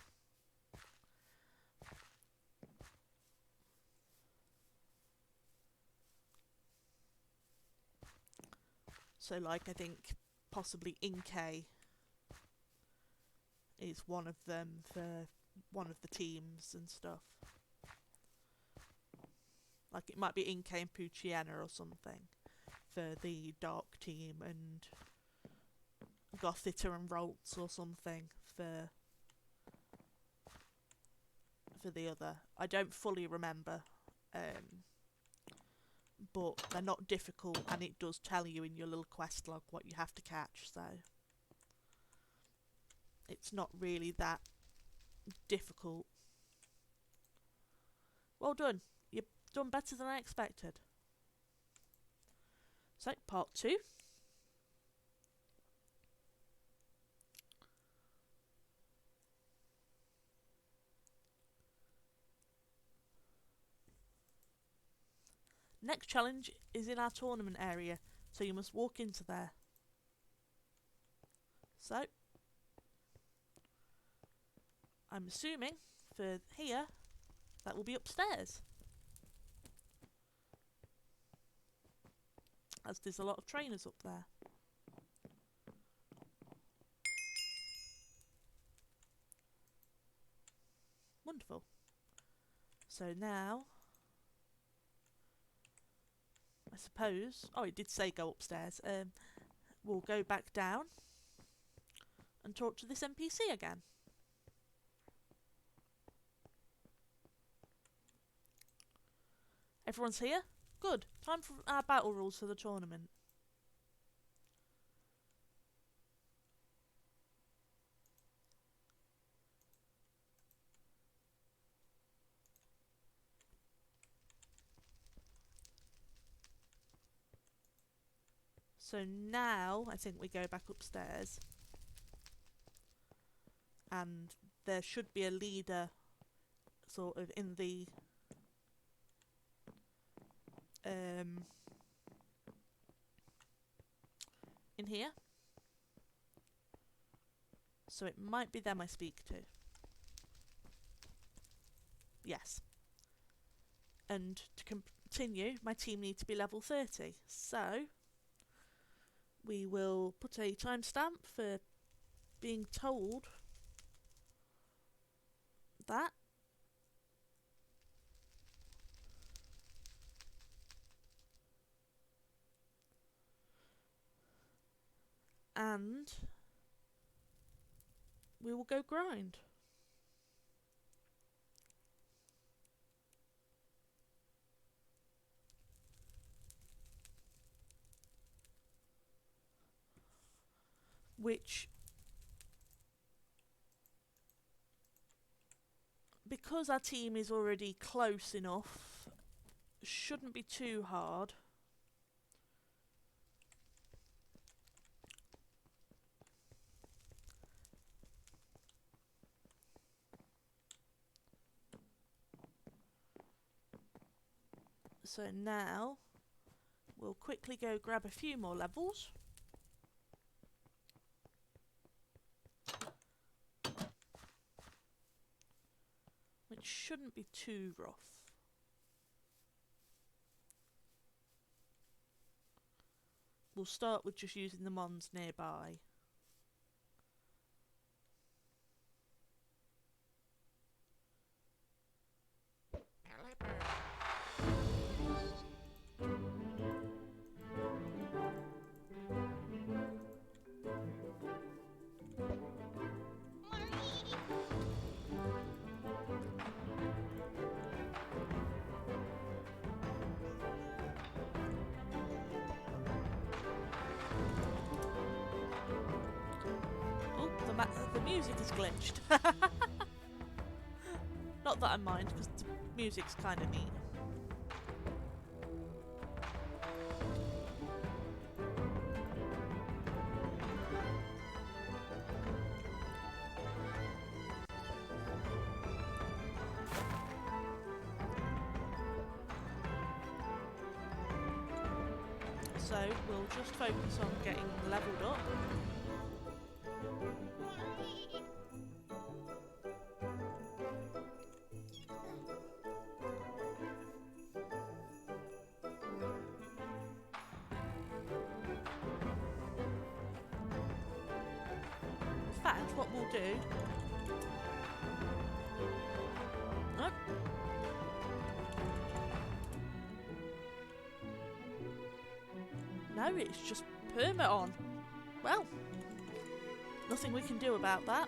So like I think possibly Inkay is one of them for one of the teams and stuff. Like it might be Inkay and Poochyena or something for the Dark team, and Gothita and Ralts or something for the other. I don't fully remember, but they're not difficult, and it does tell you in your little quest log what you have to catch, so it's not really that difficult. Well done. You've done better than I expected. So, part 2. Next challenge is in our tournament area, so you must walk into there. So, I'm assuming for here, that will be upstairs, as there's a lot of trainers up there. Wonderful. So now, I suppose, oh, it did say go upstairs, we'll go back down and talk to this NPC again. Everyone's here? Good. Time for our battle rules for the tournament. So now I think we go back upstairs, and there should be a leader sort of in the in here. So it might be them I speak to. Yes. And to continue, my team need to be level 30. So we will put a timestamp for being told that. And we will go grind. Which, because our team is already close enough, shouldn't be too hard. So now we'll quickly go grab a few more levels. Which shouldn't be too rough. We'll start with just using the mons nearby. The music is glitched. Not that I mind, because the music's kind of neat. So we'll just focus on getting leveled up. What we'll do. Oh. No, it's just permit on. Well, nothing we can do about that.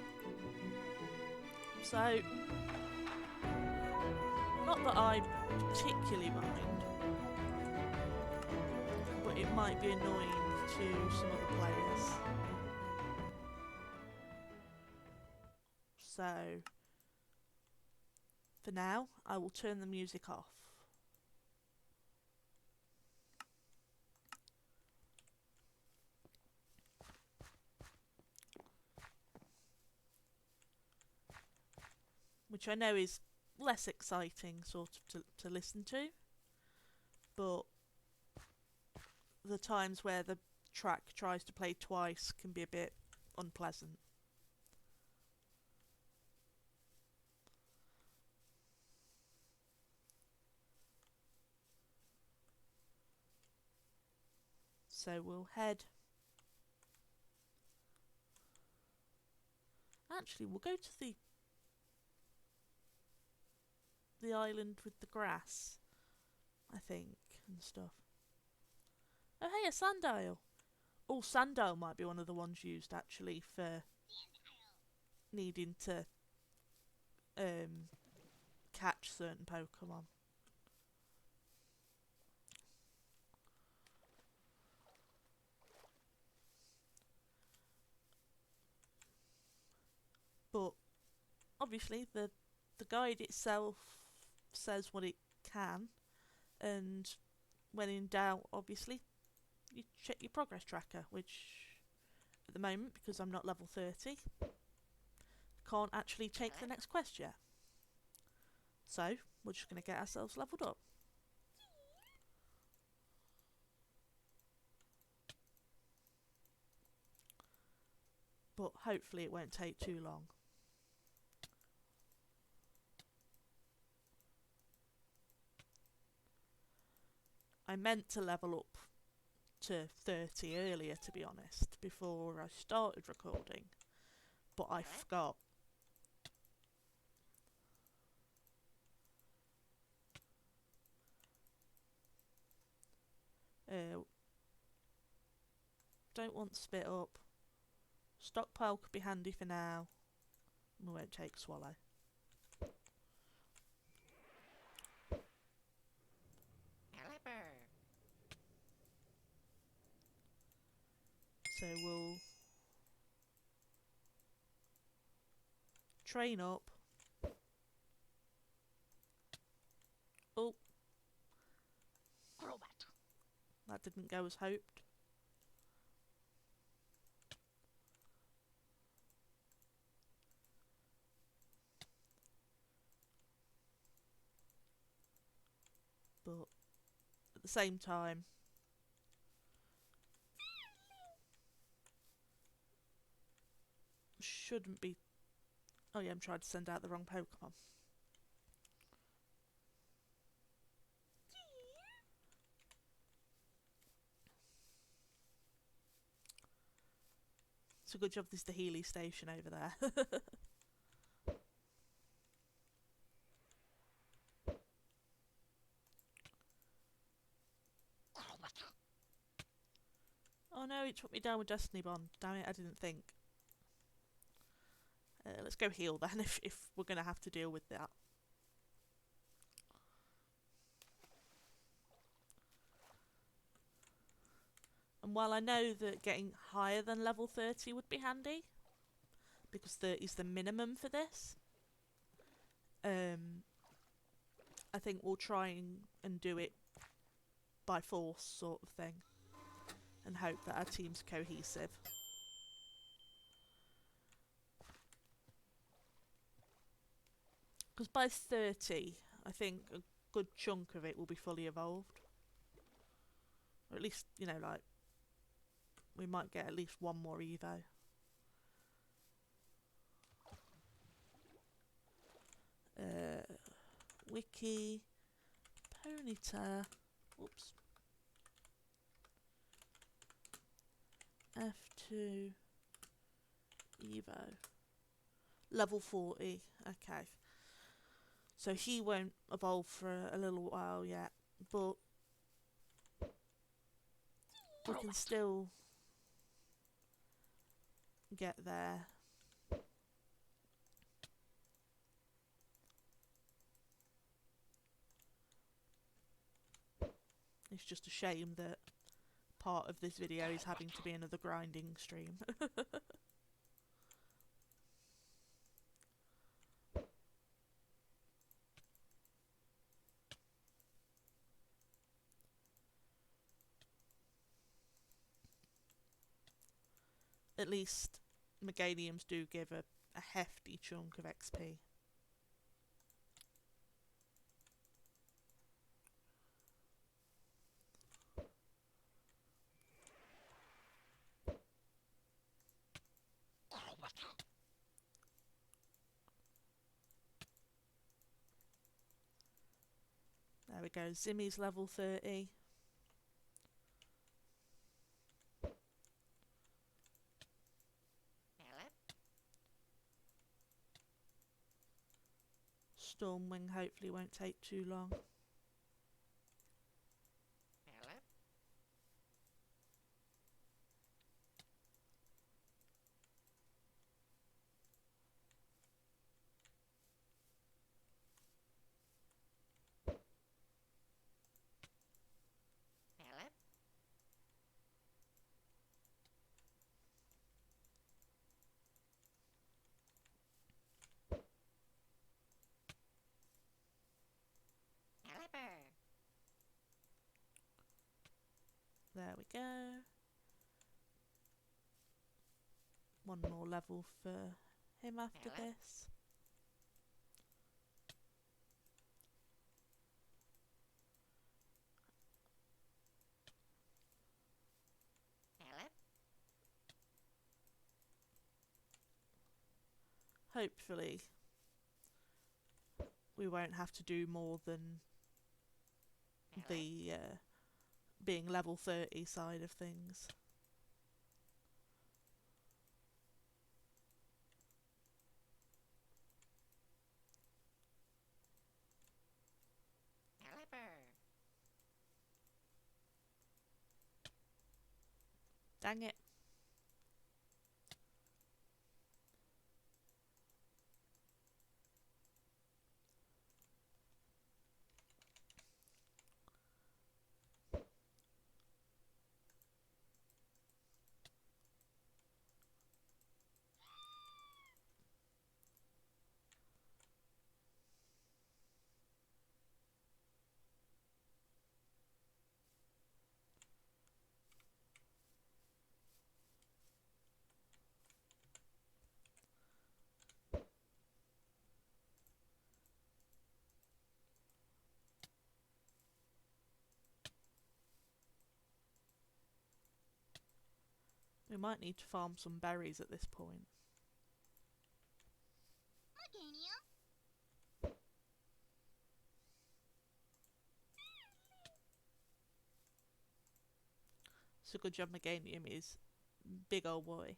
So, not that I particularly mind, but it might be annoying to some other players. So, for now, I will turn the music off. Which I know is less exciting sort of to listen to, but the times where the track tries to play twice can be a bit unpleasant. So we'll head... Actually, we'll go to the island with the grass, I think, and stuff. Oh, hey, a sundial. Oh, sundial might be one of the ones used, actually, for needing to catch certain Pokemon. But obviously the guide itself says what it can, and when in doubt, obviously, you check your progress tracker, which at the moment, because I'm not level 30, can't actually take the next quest yet. So we're just going to get ourselves leveled up. but hopefully it won't take too long. I meant to level up to 30 earlier, to be honest, before I started recording, but I forgot. Don't want to spit up. Stockpile could be handy for now. We won't take swallow. So we'll train up. Oh, that didn't go as hoped. But at the same time, shouldn't be... Oh yeah, I'm trying to send out the wrong Pokemon. It's a good job there's the Healy station over there. Oh no, it took me down with Destiny Bond. Damn it, I didn't think. Let's go heal then, if we're going to have to deal with that. And while I know that getting higher than level 30 would be handy, because 30 is the minimum for this, I think we'll try and do it by force, sort of thing, and hope that our team's cohesive. Because by 30, I think a good chunk of it will be fully evolved. Or at least, you know, like, we might get at least one more Evo. Wiki, Ponyta, oops, F2, Evo, level 40, okay. So he won't evolve for a little while yet, but we can still get there. It's just a shame that part of this video is having to be another grinding stream. At least Meganiums do give a hefty chunk of XP. There we go, Zimmy's level 30. Stormwing hopefully won't take too long. There we go. One more level for him after this. hopefully we won't have to do more than the being level 30 side of things. Dang it. We might need to farm some berries at this point. So good job Meganium is big old boy.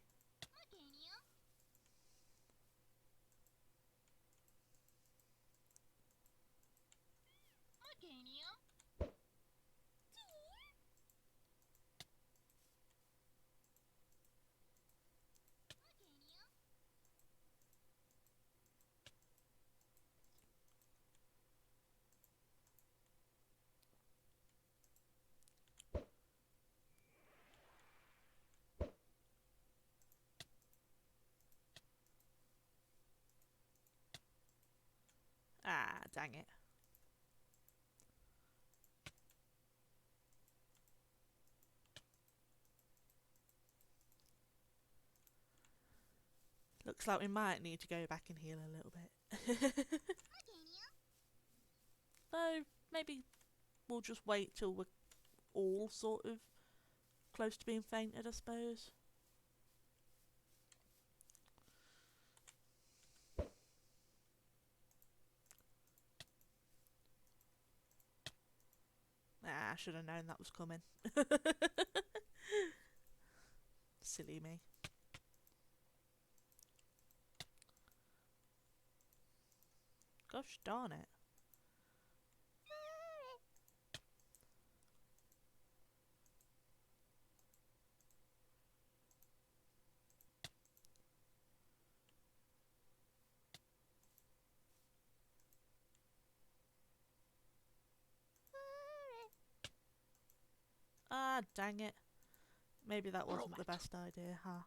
Ah, dang it. Looks like we might need to go back and heal a little bit. So maybe we'll just wait till we're all sort of close to being fainted, I suppose. Ah, I should have known that was coming. Silly me. Gosh darn it. Ah, dang it. Maybe that wasn't the best idea, huh?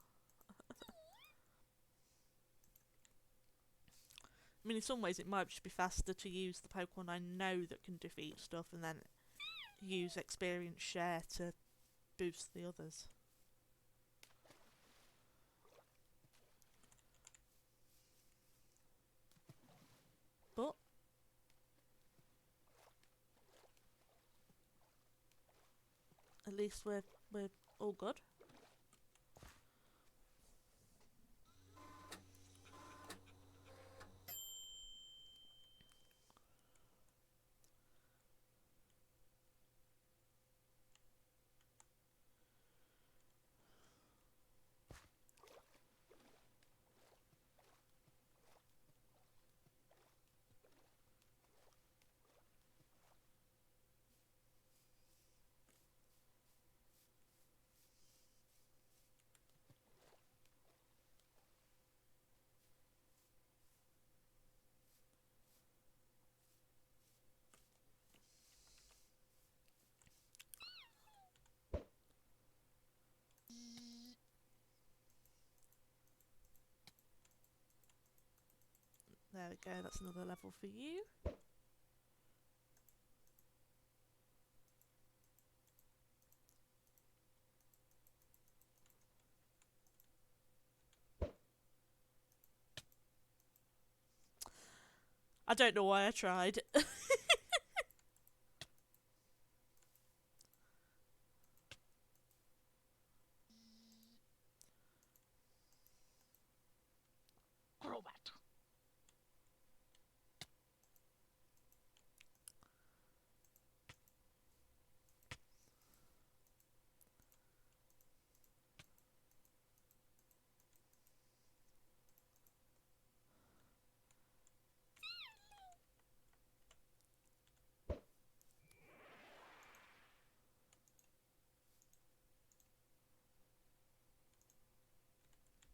I mean, in some ways it might just be faster to use the Pokemon I know that can defeat stuff and then use experience share to boost the others. But at least we're all good. There we go, that's another level for you. I don't know why I tried. robot.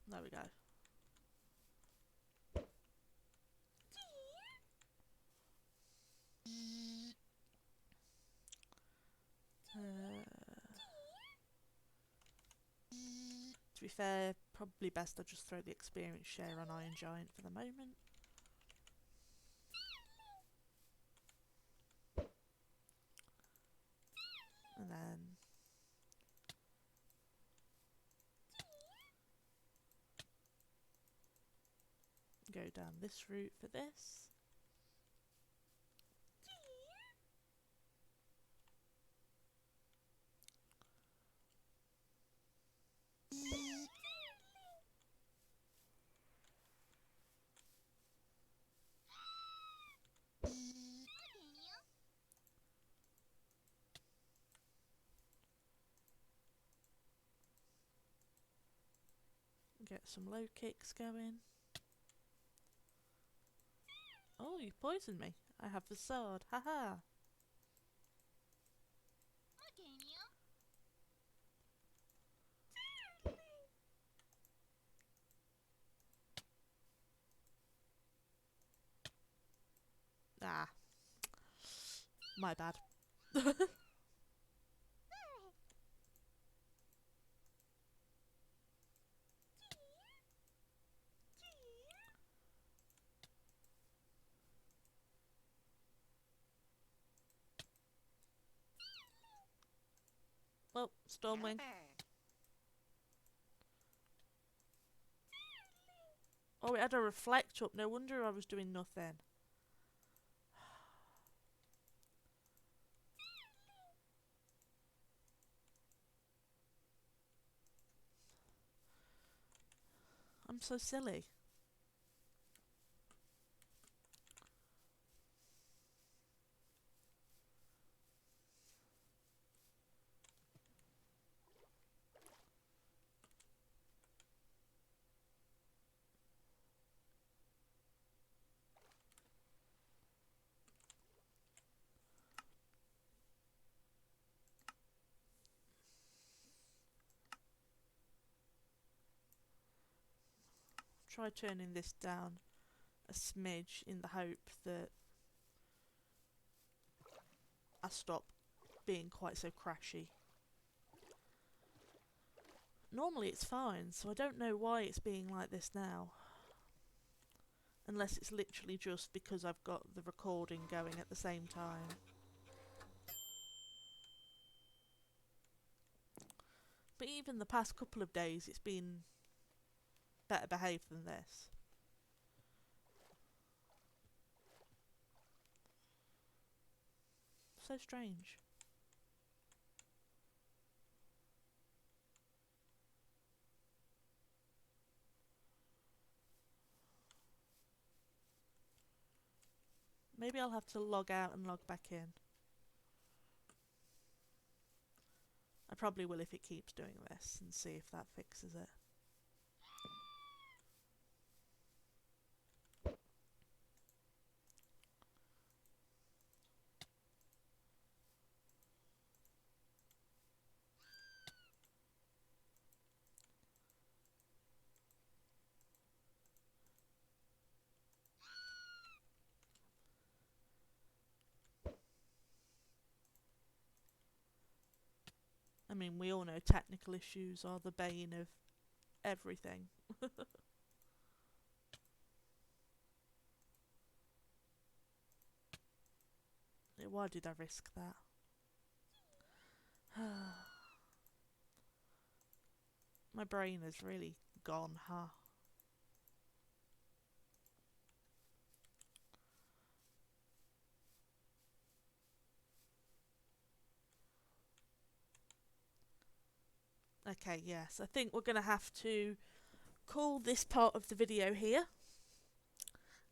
There we go. To be fair, probably best I just throw the experience share on Iron Giant for the moment. And then go down this route for this. Get some low kicks going. Oh, you poisoned me. I have the sword. Haha. Ah. My bad. Well, Stormwing. Oh, it had a reflect up. No wonder I was doing nothing. I'm so silly. Try turning this down a smidge in the hope that I stop being quite so crashy. Normally it's fine, so I don't know why it's being like this now. Unless it's literally just because I've got the recording going at the same time. But even the past couple of days it's been better behaved than this. So strange. Maybe I'll have to log out and log back in. I probably will if it keeps doing this and see if that fixes it. I mean, we all know technical issues are the bane of everything. Why did I risk that? My brain is really gone, huh? Okay, yes, I think we're going to have to call this part of the video here.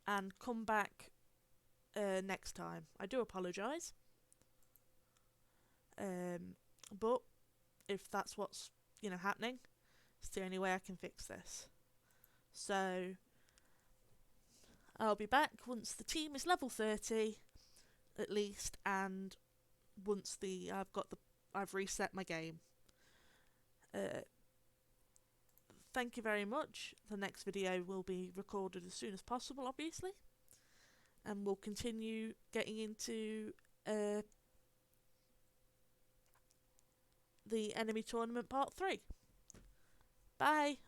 and come back next time. I do apologise. But if that's what's, happening, it's the only way I can fix this. So I'll be back once the team is level 30 at least, and once I've reset my game. Thank you very much. The next video will be recorded as soon as possible, obviously, and we'll continue getting into the enemy tournament part 3. Bye.